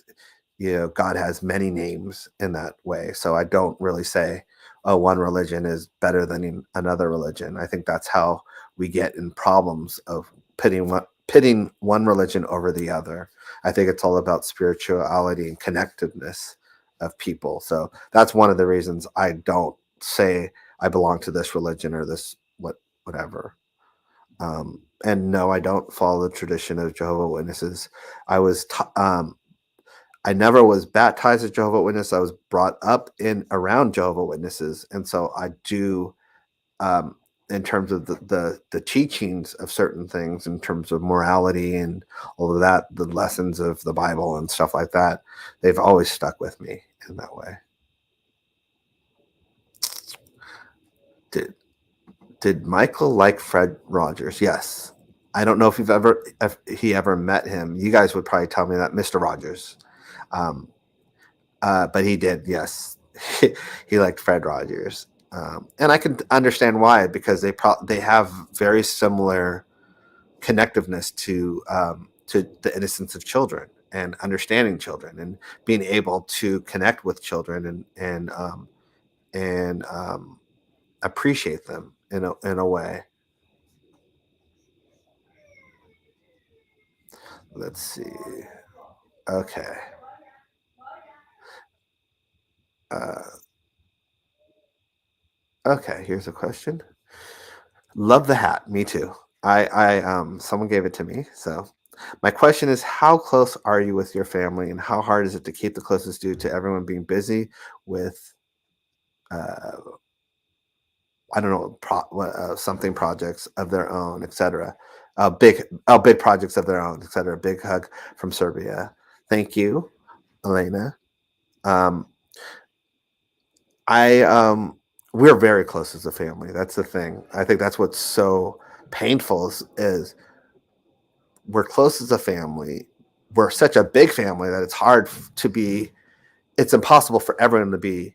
God has many names in that way. So I don't really say, oh, one religion is better than another religion. I think that's how we get in problems of pitting one religion over the other. I think it's all about spirituality and connectedness of people. So that's one of the reasons I don't say I belong to this religion or this whatever. And no, I don't follow the tradition of Jehovah's Witnesses. I was I never was baptized as Jehovah's Witness. I was brought up in around Jehovah's Witnesses, and so I do. In terms of the teachings of certain things, in terms of morality and all of that, the lessons of the Bible and stuff like that, they've always stuck with me in that way. Did Michael like Fred Rogers? Yes. I don't know if he ever met him. You guys would probably tell me that, Mr. Rogers. Um, but he did, yes. He liked Fred Rogers. And I can understand why, because they have very similar connectiveness to the innocence of children and understanding children and being able to connect with children and appreciate them in a way. Let's see. Okay. Uh, okay. Here's a question. Love the hat. Me too. Someone gave it to me. So my question is, how close are you with your family, and how hard is it to keep the closest due to everyone being busy with, uh, I don't know, something projects of their own, etc. Big projects of their own, etc. Big hug from Serbia. Thank you, Elena. Um, I We're very close as a family. That's the thing. I think that's what's so painful is we're close as a family. We're such a big family that it's hard to be. It's impossible for everyone to be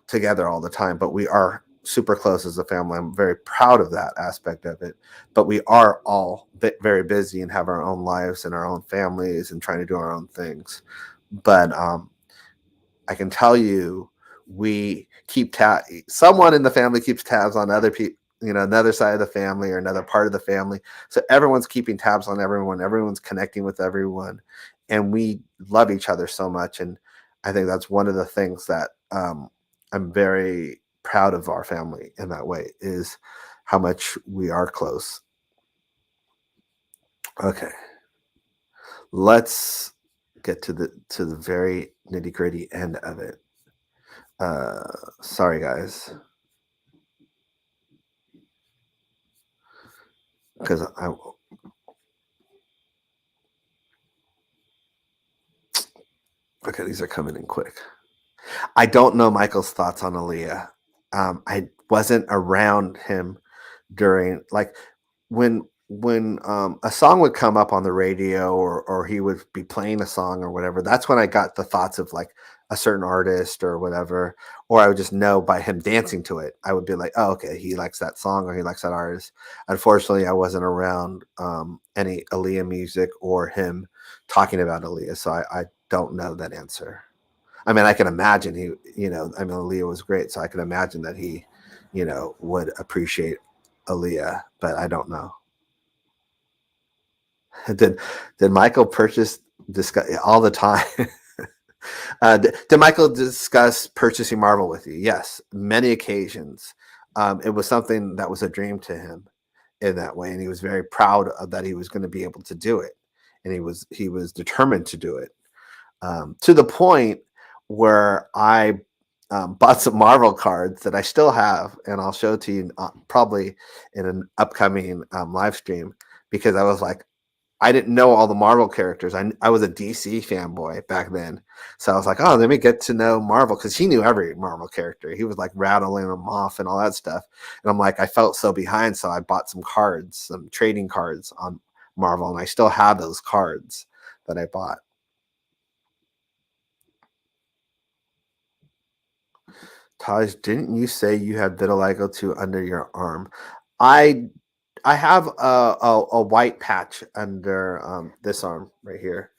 together all the time. But we are super close as a family. I'm very proud of that aspect of it. But we are all very busy and have our own lives and our own families and trying to do our own things. But I can tell you, we keep someone in the family keeps tabs on other people, another side of the family or another part of the family. So everyone's keeping tabs on everyone. Everyone's connecting with everyone, and we love each other so much. And I think that's one of the things that I'm very proud of our family in that way, is how much we are close. Okay, let's get to the very nitty gritty end of it. Sorry guys, because okay, these are coming in quick. I don't know Michael's thoughts on Aaliyah. I wasn't around him during, like, when a song would come up on the radio, or he would be playing a song or whatever. That's when I got the thoughts of like a certain artist or whatever, or I would just know by him dancing to it. I would be like, oh, okay, he likes that song or he likes that artist. Unfortunately, I wasn't around any Aaliyah music or him talking about Aaliyah, so I don't know that answer. I mean, I can imagine Aaliyah was great, so I can imagine that he, would appreciate Aaliyah, but I don't know. Did did Michael purchase discuss all the time? Did Michael discuss purchasing Marvel with you? Yes, many occasions. It was something that was a dream to him in that way, and he was very proud of that he was going to be able to do it, and he was determined to do it, to the point where I bought some Marvel cards that I still have, and I'll show to you probably in an upcoming live stream, because I was like, I didn't know all the Marvel characters. I was a DC fanboy back then. So I was like, oh, let me get to know Marvel, because he knew every Marvel character. He was like rattling them off and all that stuff. And I'm like, I felt so behind. So I bought some cards, some trading cards on Marvel. And I still have those cards that I bought. Taj, didn't you say you had vitiligo too under your arm? I I have a white patch under this arm right here.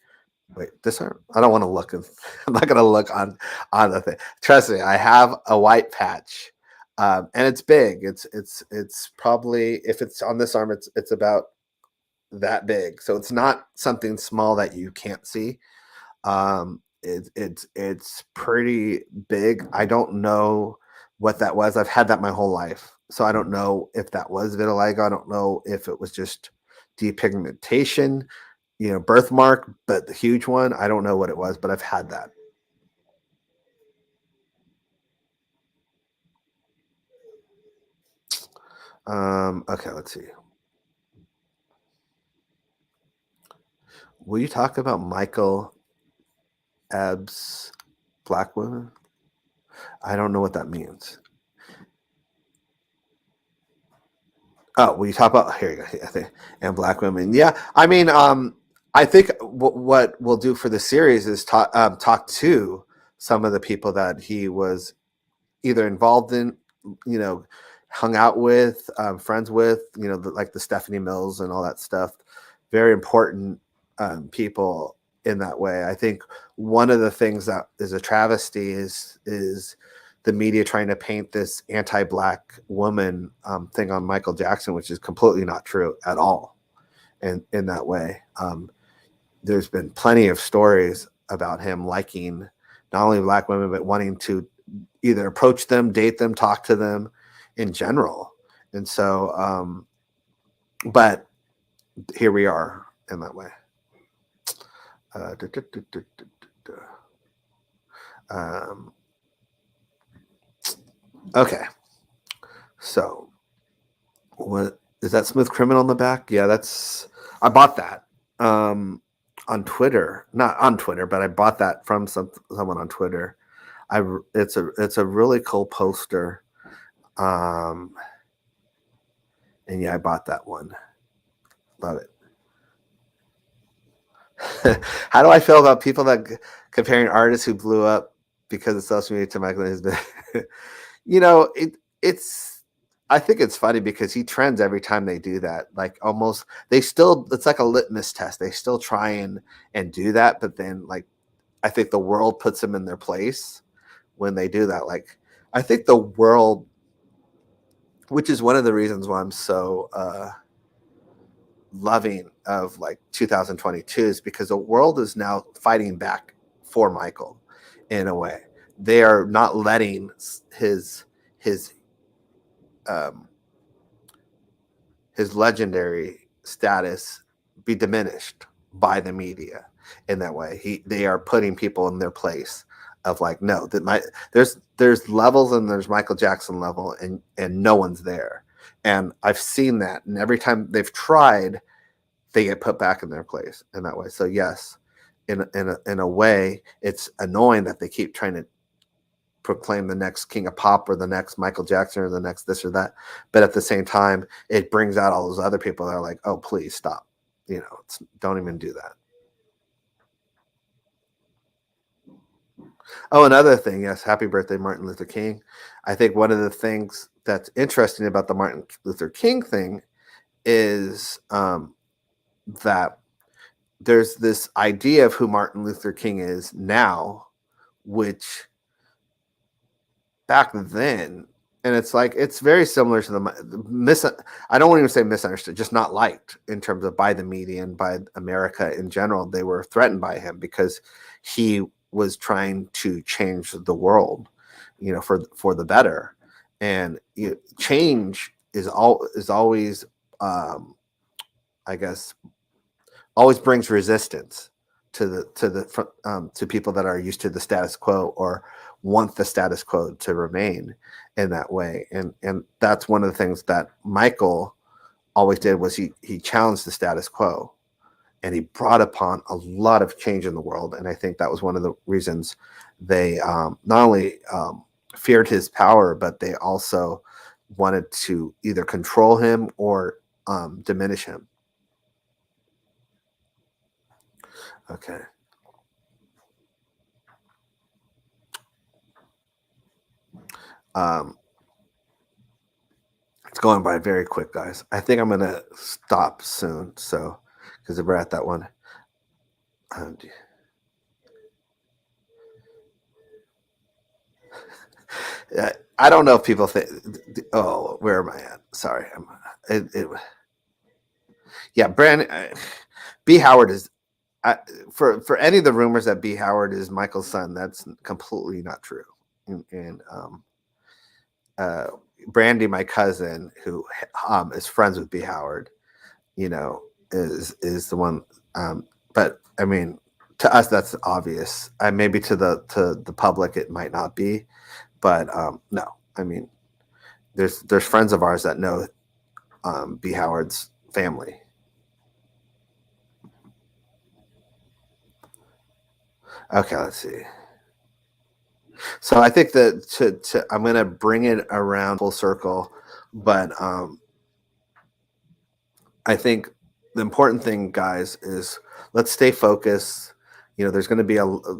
Wait, this arm? I don't want to look. I'm not gonna look on the thing. Trust me, I have a white patch, and it's big. It's probably, if it's on this arm, it's about that big. So it's not something small that you can't see. It's pretty big. I don't know what that was. I've had that my whole life, so I don't know if that was vitiligo. I don't know if it was just depigmentation, birthmark, but the huge one. I don't know what it was, but I've had that. Okay, let's see. Will you talk about Michael Ebb's Black Women? I don't know what that means. Oh, will you talk about, here you go, I think, and Black women? Yeah, I mean, I think what we'll do for the series is talk to some of the people that he was either involved in, you know, hung out with, friends with, like the Stephanie Mills and all that stuff. Very important people in that way. I think one of the things that is a travesty is the media trying to paint this anti-black woman thing on Michael Jackson, which is completely not true at all. And in that way, there's been plenty of stories about him liking not only black women but wanting to either approach them, date them, talk to them in general. And so, but here we are in that way. Okay, so what is that? Smooth Criminal in the back? Yeah, I bought that on Twitter, not on Twitter, but I bought that from someone on Twitter. It's a really cool poster, um, and yeah, I bought that one. Love it. How do I feel about people that comparing artists who blew up because of social media to Michael has been? It's. I think it's funny because he trends every time they do that. Like almost, it's like a litmus test. They still try and do that, but then like I think the world puts them in their place when they do that. Like I think the world, which is one of the reasons why I'm so loving of like 2022, is because the world is now fighting back for Michael in a way. They are not letting his um, his legendary status be diminished by the media in that way. They are putting people in their place of like, no, there's levels and there's Michael Jackson level and no one's there. And I've seen that, and every time they've tried, they get put back in their place in that way. So yes, in a way, it's annoying that they keep trying to proclaim the next king of pop or the next Michael Jackson or the next this or that. But at the same time, it brings out all those other people that are like, oh, please stop. Don't even do that. Oh, another thing, yes, happy birthday, Martin Luther King. I think one of the things that's interesting about the Martin Luther King thing is that there's this idea of who Martin Luther King is now, which back then, and it's very similar to I don't want to even say misunderstood, just not liked in terms of by the media and by America in general. They were threatened by him because he was trying to change the world, for the better. And change is always, I guess, always brings resistance to people that are used to the status quo or want the status quo to remain in that way. And that's one of the things that Michael always did, was he challenged the status quo, and he brought upon a lot of change in the world. And I think that was one of the reasons they not only feared his power, but they also wanted to either control him or diminish him. Okay. It's going by very quick, guys. I think I'm gonna stop soon, so because we're at that one. I don't know if people think. Oh, where am I at? Sorry, yeah, Brandon. B. Howard is for any of the rumors that B. Howard is Michael's son. That's completely not true. And Brandy, my cousin, who is friends with B. Howard, is the one. But I mean, to us, that's obvious. Maybe to the public, it might not be, but no. I mean, there's friends of ours that know B. Howard's family. Okay, let's see. So I think that I'm going to bring it around full circle, but I think the important thing, guys, is let's stay focused. There's going to be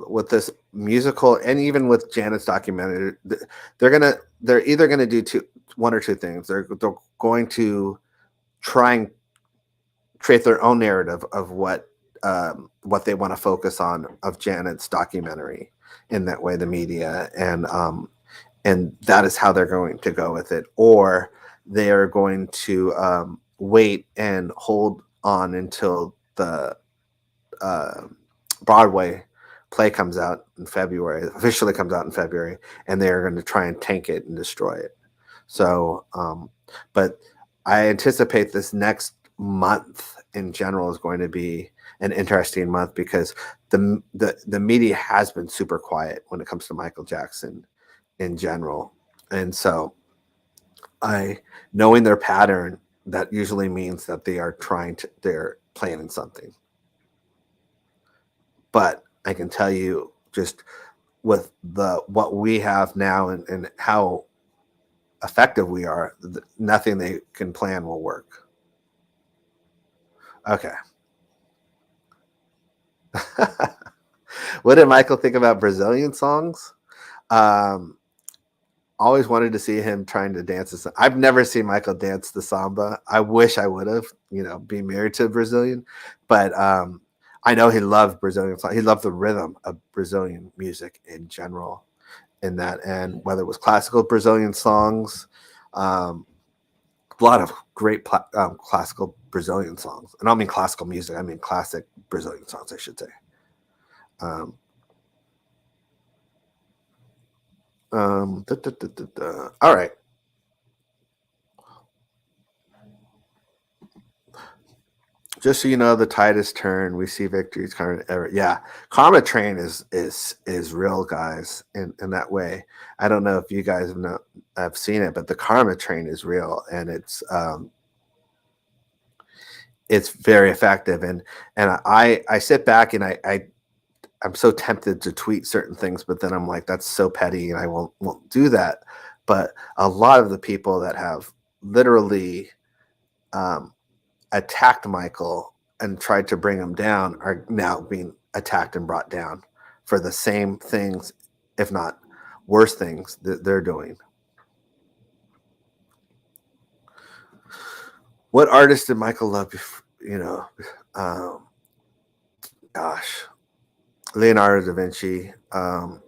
with this musical, and even with Janet's documentary, they're either going to do one or two things. They're going to try and create their own narrative of what they want to focus on of Janet's documentary. In that way, the media and that is how they're going to go with it, or they are going to wait and hold on until the Broadway play comes out in February, officially comes out in February, and they're going to try and tank it and destroy it. So, but I anticipate this next month in general is going to be an interesting month because the media has been super quiet when it comes to Michael Jackson in general. And so knowing their pattern, that usually means that they're planning something. But I can tell you just with what we have now and how effective we are, nothing they can plan will work. Okay. What did Michael think about Brazilian songs? Always wanted to see him trying to dance the. I've never seen Michael dance the samba. I wish I would have, being married to a Brazilian, but I know he loved Brazilian songs. He loved the rhythm of Brazilian music in general, and whether it was classical Brazilian songs, a lot of great classical Brazilian songs. And I don't mean classical music. I mean classic Brazilian songs, I should say. All right. Just so you know, the tide has turned. We see victories. Yeah, Karma Train is real, guys. In that way, I don't know if you guys have seen it, but the Karma Train is real, and it's very effective. And I sit back and I'm so tempted to tweet certain things, but then I'm like, that's so petty, and I won't do that. But a lot of the people that have literally attacked Michael and tried to bring him down are now being attacked and brought down for the same things, if not worse things that they're doing. What artist did Michael love? Gosh, Leonardo da Vinci. Trying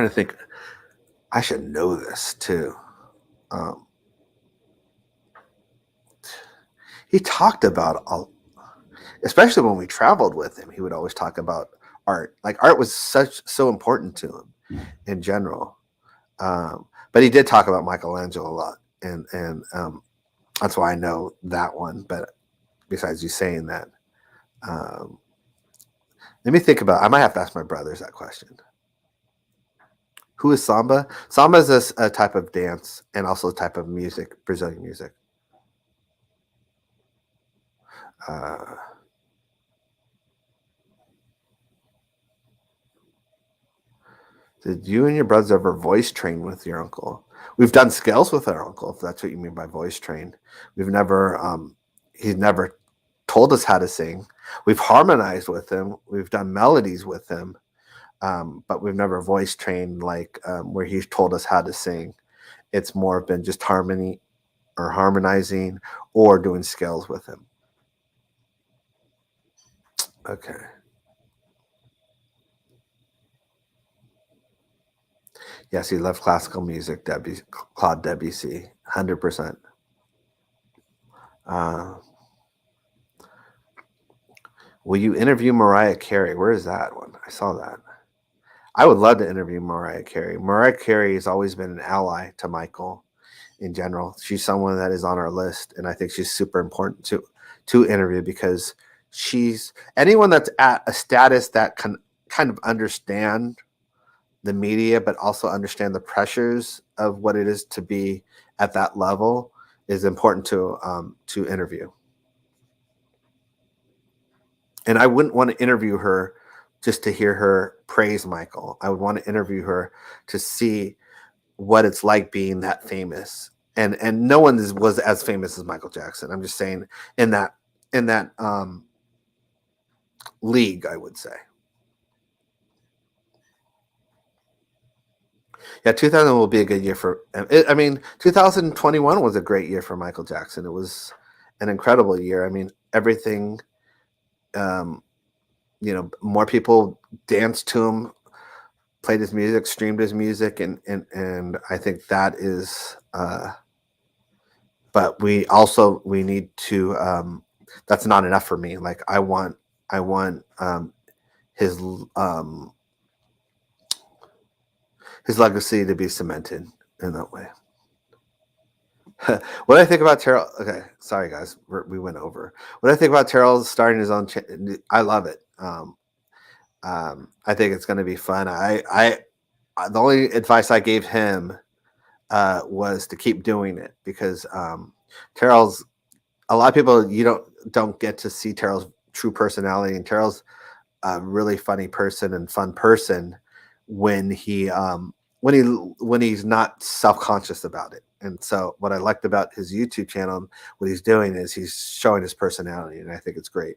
to think. I should know this too. He talked about especially when we traveled with him, he would always talk about art. Like art was so important to him in general. But he did talk about Michelangelo a lot, and that's why I know that one. But besides you saying that, let me think about. I might have to ask my brothers that question. Who is samba? Samba is a type of dance and also a type of music, Brazilian music. Did you and your brothers ever voice train with your uncle? We've done scales with our uncle, if that's what you mean by voice train. We've never, he's never told us how to sing. We've harmonized with him. We've done melodies with him. but we've never voice trained like where he's told us how to sing. It's more been just harmony or harmonizing or doing scales with him. Okay. Yes, he loved classical music, Claude Debussy, 100%. Will you interview Mariah Carey? Where is that one? I saw that. I would love to interview Mariah Carey. Mariah Carey has always been an ally to Michael in general. She's someone that is on our list, and I think she's super important to interview because she's anyone that's at a status that can kind of understand the media, but also understand the pressures of what it is to be at that level is important to interview. And I wouldn't want to interview her just to hear her praise Michael. I would want to interview her to see what it's like being that famous. And no one was as famous as Michael Jackson. I'm just saying in that league, I would say. Yeah, 2000 will be a good year for. 2021 was a great year for Michael Jackson. It was an incredible year. I mean, everything. More people danced to him, played his music, streamed his music, and I think that is. But we need to. That's not enough for me. Like I want his his legacy to be cemented in that way. What do I think about Terrell? Okay, sorry guys, we went over. What do I think about Terrell starting his own? I love it. I think it's going to be fun. The only advice I gave him was to keep doing it because Terrell's a lot of people don't get to see Terrell's true personality, and Terrell's a really funny person and fun person when he's not self-conscious about it. And so what I liked about his YouTube channel, what he's doing is he's showing his personality, and I think it's great.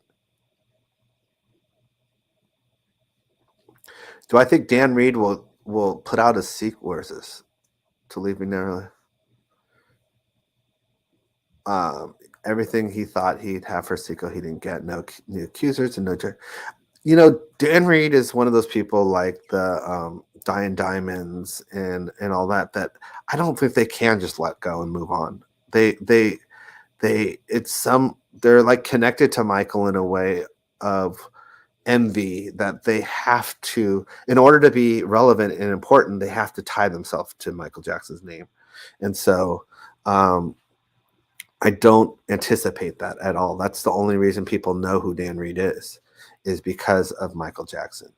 Do I think Dan Reed will put out a sequel? Where is this? To Leave Me Nearly. Everything he thought he'd have for a sequel, he didn't get. No new accusers and no. Dan Reed is one of those people like the Dying Diamonds and all that I don't think they can just let go and move on. They're like connected to Michael in a way of envy that they have to, in order to be relevant and important, they have to tie themselves to Michael Jackson's name. And so I don't anticipate that at all. That's the only reason people know who Dan Reed is because of Michael Jackson.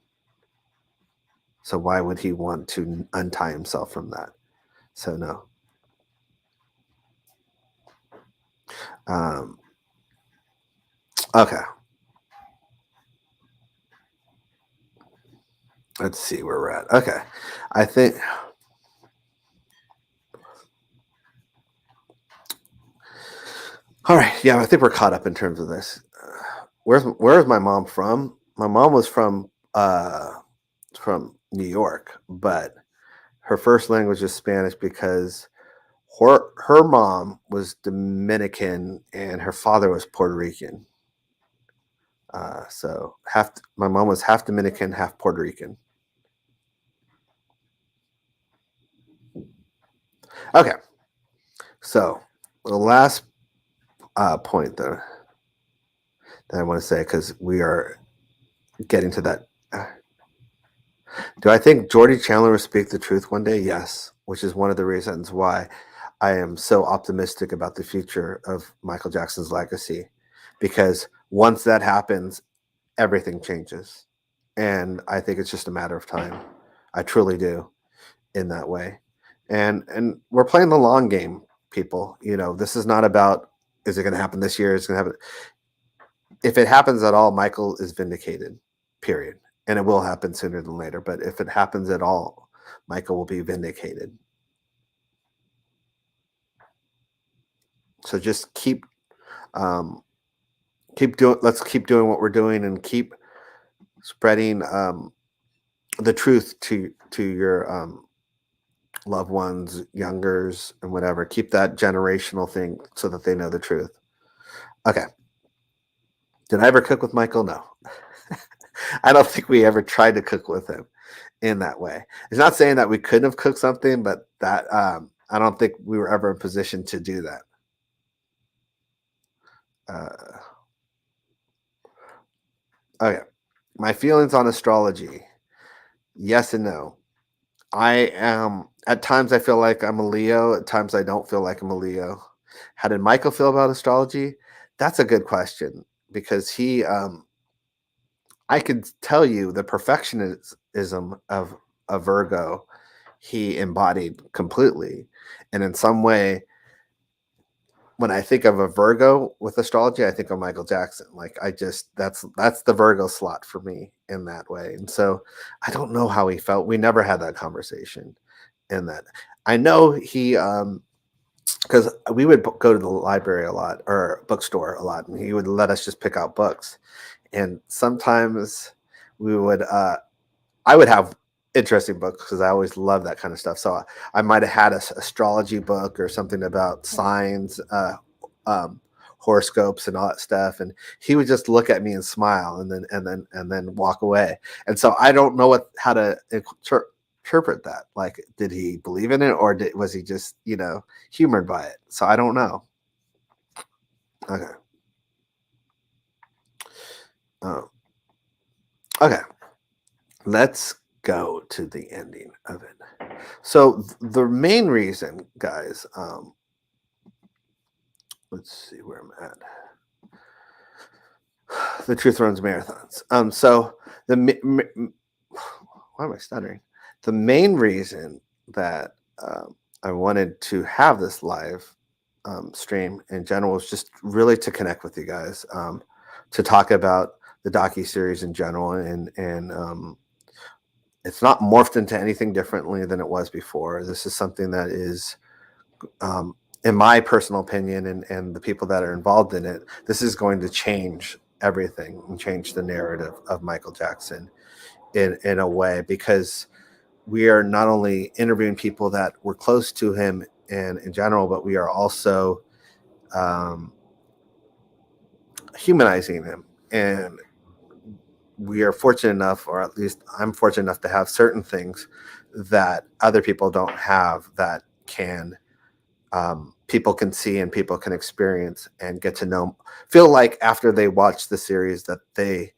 So why would he want to untie himself from that? So no. Okay. Let's see where we're at. Okay. I think all right. Yeah, I think we're caught up in terms of this. Where's my mom from? My mom was from New York, but her first language is Spanish because her mom was Dominican and her father was Puerto Rican. So my mom was half Dominican, half Puerto Rican. Okay. So the last point that I want to say, because we are getting to that. Do I think Jordy Chandler will speak the truth one day? Yes, which is one of the reasons why I am so optimistic about the future of Michael Jackson's legacy, because once that happens, everything changes. And I think it's just a matter of time. I truly do in that way. And we're playing the long game, people. This is not about, is it going to happen this year? It's going to happen. If it happens at all, Michael is vindicated, period. And it will happen sooner than later. But if it happens at all, Michael will be vindicated. So just keep doing. Let's keep doing what we're doing and keep spreading the truth to your loved ones, youngers, and whatever. Keep that generational thing so that they know the truth. Okay. Did I ever cook with Michael? No. I don't think we ever tried to cook with him in that way. It's not saying that we couldn't have cooked something, but that I don't think we were ever in a position to do that. Uh, okay. My feelings on astrology. Yes and no. I am at times I feel like I'm a Leo, at times I don't feel like I'm a Leo. How did Michael feel about astrology? That's a good question because he I could tell you the perfectionism of a Virgo he embodied completely. And in some way, when I think of a Virgo with astrology, I think of Michael Jackson. Like I just that's the Virgo slot for me in that way. And so I don't know how he felt. We never had that conversation in that. I know he because we would go to the library a lot or bookstore a lot, and he would let us just pick out books. And sometimes we would I would have interesting books because I always love that kind of stuff. So I might have had a astrology book or something about signs, um, horoscopes, and all that stuff, and he would just look at me and smile, and then walk away. And so I don't know how to interpret that. Like, did he believe in it, or was he just humored by it? So I don't know. Okay. Um, okay. Let's go to the ending of it. So the main reason, guys, let's see where I'm at. The Truth Runs Marathons. So why am I stuttering? The main reason that I wanted to have this live stream in general was just really to connect with you guys, to talk about the docu series in general, and it's not morphed into anything differently than it was before. This is something that is, in my personal opinion, and the people that are involved in it, this is going to change everything and change the narrative of Michael Jackson in a way, because we are not only interviewing people that were close to him and in general, but we are also um, humanizing him. And we are fortunate enough, or at least I'm fortunate enough, to have certain things that other people don't have, that can people can see and people can experience and get to know, feel like after they watch the series that they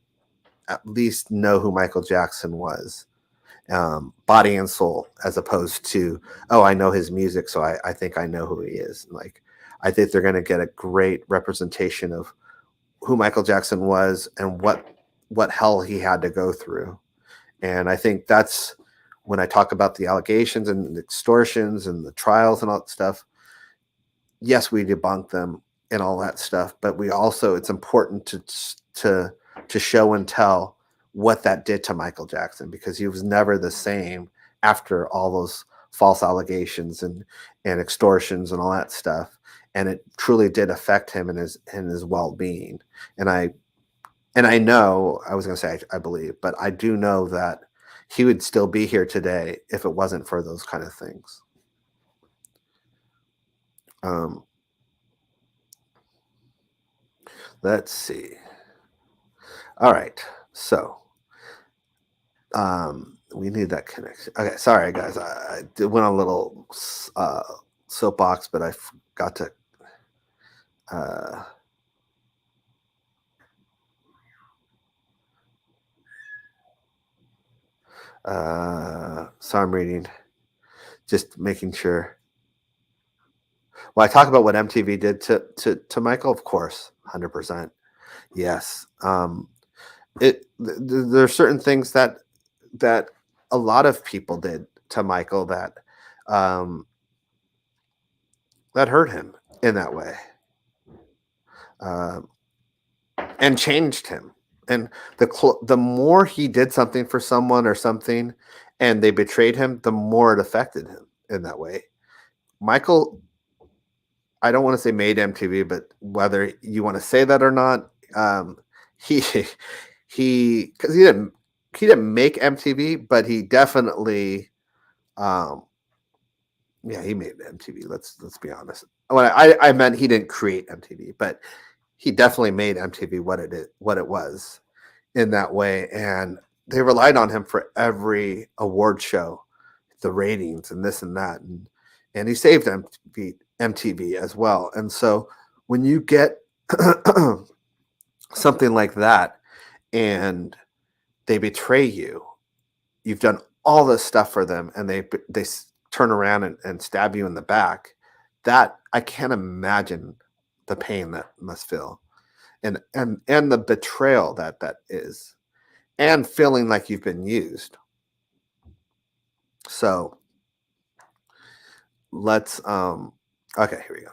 at least know who Michael Jackson was, body and soul, as opposed to, oh, I know his music, so I think I know who he is. Like, I think they're going to get a great representation of who Michael Jackson was and what hell he had to go through. And I think that's when I talk about the allegations and the extortions and the trials and all that stuff. Yes, we debunk them and all that stuff, but we also, it's important to show and tell what that did to Michael Jackson, because he was never the same after all those false allegations and extortions and all that stuff. And it truly did affect him and his well-being. And I know, I was going to say I believe, but I do know that he would still be here today if it wasn't for those kind of things. Um, let's see. All right. So we need that connection. Okay. Sorry, guys. I went on a little soapbox, but I forgot to. So I'm reading, just making sure. Well, I talk about what MTV did to Michael, of course, 100%. Yes. There are certain things that a lot of people did to Michael um, that hurt him in that way, um, and changed him. And the more he did something for someone or something, and they betrayed him, the more it affected him in that way. Michael, I don't want to say made MTV, but whether you want to say that or not, he he because he didn't he didn't make MTV, but he definitely, yeah, he made MTV. Let's be honest. When I meant he didn't create MTV, but he definitely made MTV what it was in that way, and they relied on him for every award show, the ratings and this and that, and he saved MTV as well. And so when you get something like that and they betray you, you've done all this stuff for them, and they turn around and stab you in the back. That I can't imagine the pain that must feel, and the betrayal that is, and feeling like you've been used. So let's okay, here we go.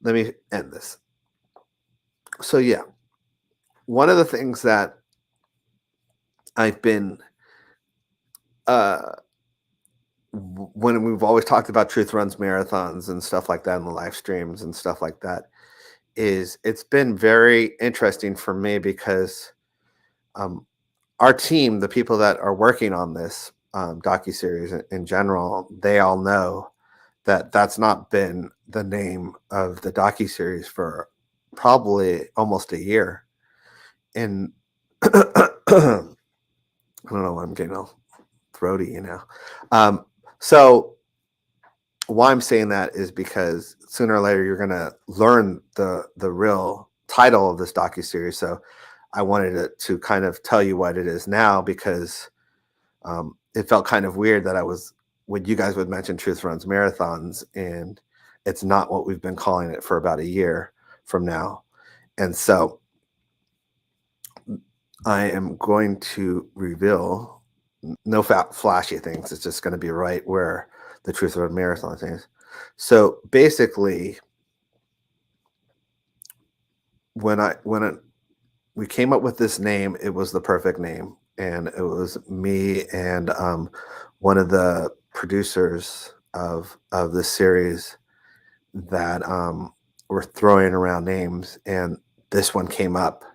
Let me end this. So yeah, one of the things that I've been when we've always talked about Truth Runs marathons and stuff like that in the live streams and stuff like that, is it's been very interesting for me because our team, the people that are working on this docuseries in general, they all know that that's not been the name of the docuseries for probably almost a year. And I don't know, I'm getting all throaty, so why I'm saying that is because sooner or later you're going to learn the real title of this docuseries. So I wanted to kind of tell you what it is now, because it felt kind of weird that when you guys would mention Truth Runs marathons, and it's not what we've been calling it for about a year from now. And so I am going to reveal no flashy things. It's just going to be right where the Truth Run marathon things. So basically, when we came up with this name, it was the perfect name, and it was me and one of the producers of this series that were throwing around names, and this one came up,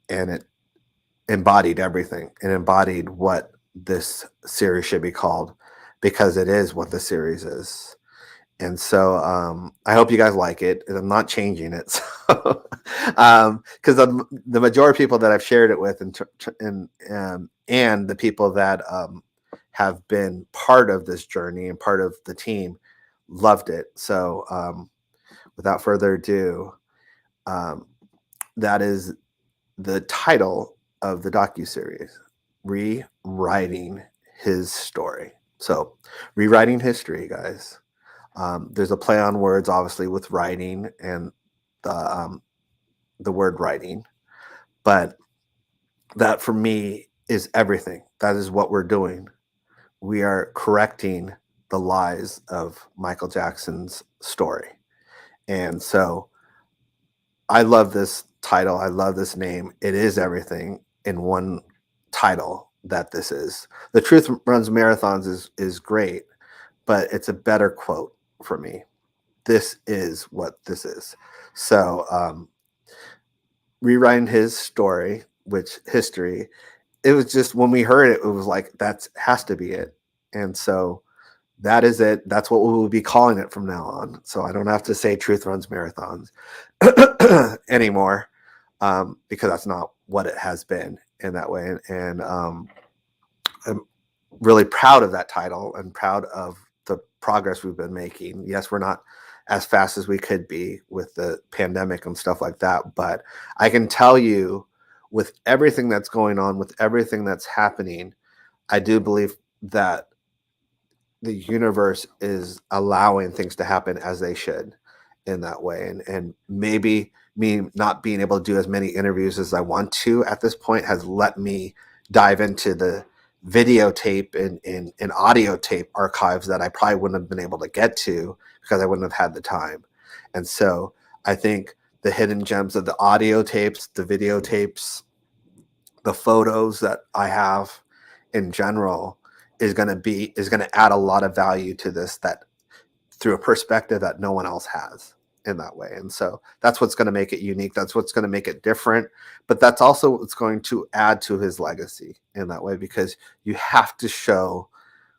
and it embodied everything. It embodied what this series should be called, because it is what the series is. And so I hope you guys like it. I'm not changing it, so, because the majority of people that I've shared it with, and the people that have been part of this journey and part of the team loved it. So without further ado, that is the title of the docuseries, Rewriting His Story. So rewriting history, guys. There's a play on words, obviously, with writing and the word writing, but that for me is everything. That is what we're doing. We are correcting the lies of Michael Jackson's story. And so I love this title. I love this name. It is everything in one title that this is. The Truth Runs marathons is great, but it's a better quote for me. This is what this is. So rewriting his story, which history, it was just, when we heard it, it was like, that has to be it. And so that is it. That's what we will be calling it from now on. So I don't have to say Truth Runs marathons anymore, because that's not what it has been in that way. And I'm really proud of that title and proud of the progress we've been making. Yes, we're not as fast as we could be with the pandemic and stuff like that, but I can tell you, with everything that's going on, with everything that's happening, I do believe that the universe is allowing things to happen as they should in that way. And maybe me not being able to do as many interviews as I want to at this point has let me dive into the videotape and audio tape archives that I probably wouldn't have been able to get to because I wouldn't have had the time. And so I think the hidden gems of the audio tapes, the videotapes, the photos that I have in general is going to add a lot of value to this, that through a perspective that no one else has. in that way. And so that's what's going to make it unique. That's what's going to make it different. But that's also what's going to add to his legacy in that way, because you have to show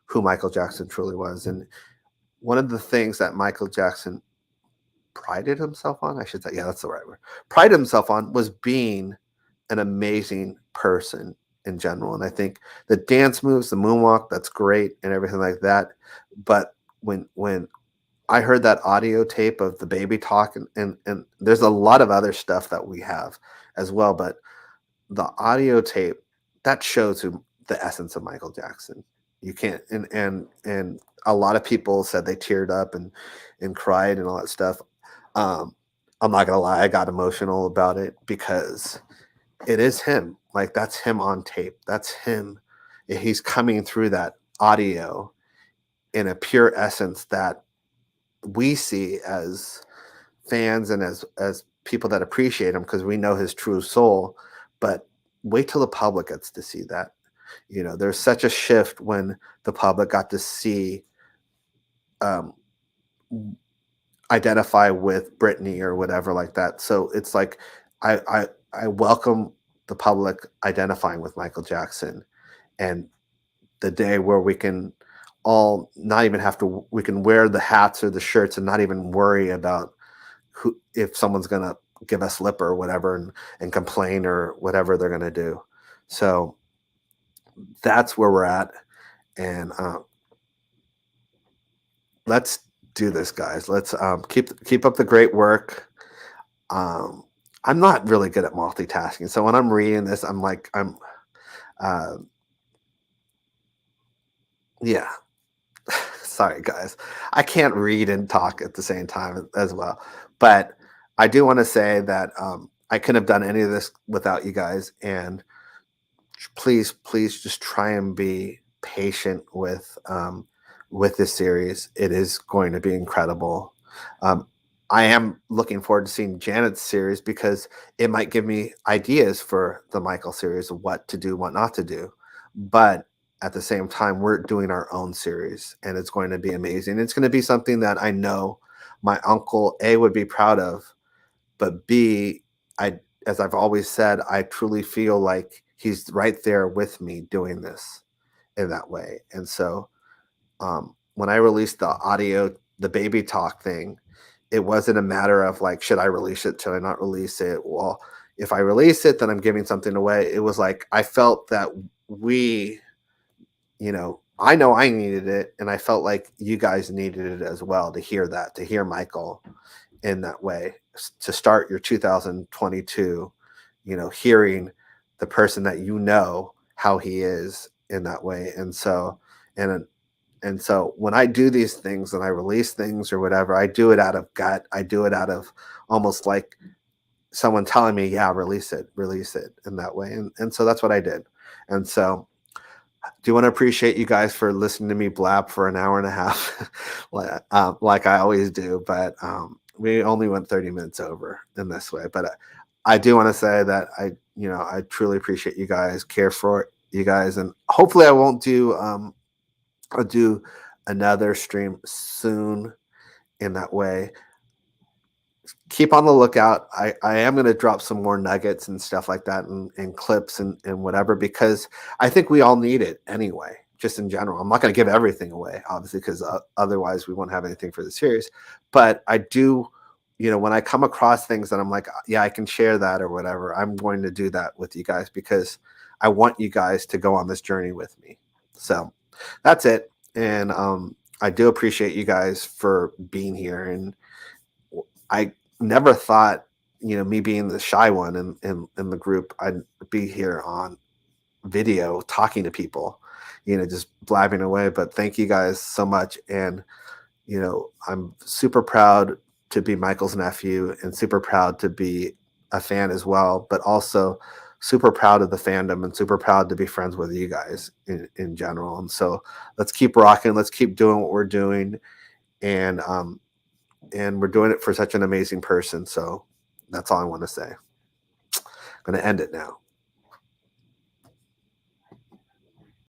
who Michael Jackson truly was. And one of the things that Michael Jackson prided himself on, I should say, yeah, that's the right word, prided himself on, was being an amazing person in general. And I think the dance moves, the moonwalk, that's great and everything like that. But when I heard that audio tape of the baby talk, and there's a lot of other stuff that we have as well, but the audio tape, that shows who the essence of Michael Jackson. You can't, and a lot of people said they teared up and cried and all that stuff. I'm not gonna lie, I got emotional about it because it is him. Like, that's him on tape. That's him. He's coming through that audio in a pure essence that we see as fans and as people that appreciate him, because we know his true soul. But wait till the public gets to see that. There's such a shift when the public got to see, um, identify with Britney or whatever like that. So it's like I welcome the public identifying with Michael Jackson, and the day where we can all not even have to, we can wear the hats or the shirts and not even worry about who, if someone's gonna give us lip or whatever, and complain or whatever they're gonna do. So that's where we're at, and let's do this, guys. Let's keep up the great work. I'm not really good at multitasking, so when I'm reading this, I'm uh, yeah. Sorry, guys. I can't read and talk at the same time as well. But I do want to say that I couldn't have done any of this without you guys. And please just try and be patient with this series. It is going to be incredible. Um, I am looking forward to seeing Janet's series, because it might give me ideas for the Michael series of what to do, what not to do. But at the same time, we're doing our own series, and it's going to be amazing. It's going to be something that I know my uncle A would be proud of, but B, as I've always said, I truly feel like he's right there with me doing this in that way. And so when I released the audio, the baby talk thing, it wasn't a matter of like, should I release it? Should I not release it? Well, if I release it, then I'm giving something away. It was like, I felt that I know I needed it, and I felt like you guys needed it as well, to hear that, to hear Michael in that way, to start your 2022, hearing the person that how he is in that way. And so when I do these things and I release things or whatever, I do it out of gut. I do it out of almost like someone telling me, yeah, release it in that way. And so that's what I did. And so do want to appreciate you guys for listening to me blab for an hour and a half, like I always do. But we only went 30 minutes over in this way. But I do want to say that I truly appreciate you guys, care for you guys, and hopefully I won't do I'll do another stream soon in that way. Keep on the lookout. I am going to drop some more nuggets and stuff like that, and clips and whatever, because I think we all need it anyway, just in general. I'm not going to give everything away, obviously, because otherwise we won't have anything for the series. But I do, when I come across things that I'm like, yeah, I can share that or whatever, I'm going to do that with you guys, because I want you guys to go on this journey with me. So that's it. And I do appreciate you guys for being here. And I never thought, me being the shy one in the group, I'd be here on video talking to people, just blabbing away. But thank you guys so much. And, I'm super proud to be Michael's nephew, and super proud to be a fan as well, but also super proud of the fandom, and super proud to be friends with you guys in general. And so let's keep rocking. Let's keep doing what we're doing. And we're doing it for such an amazing person. So that's all I want to say. I'm going to end it now.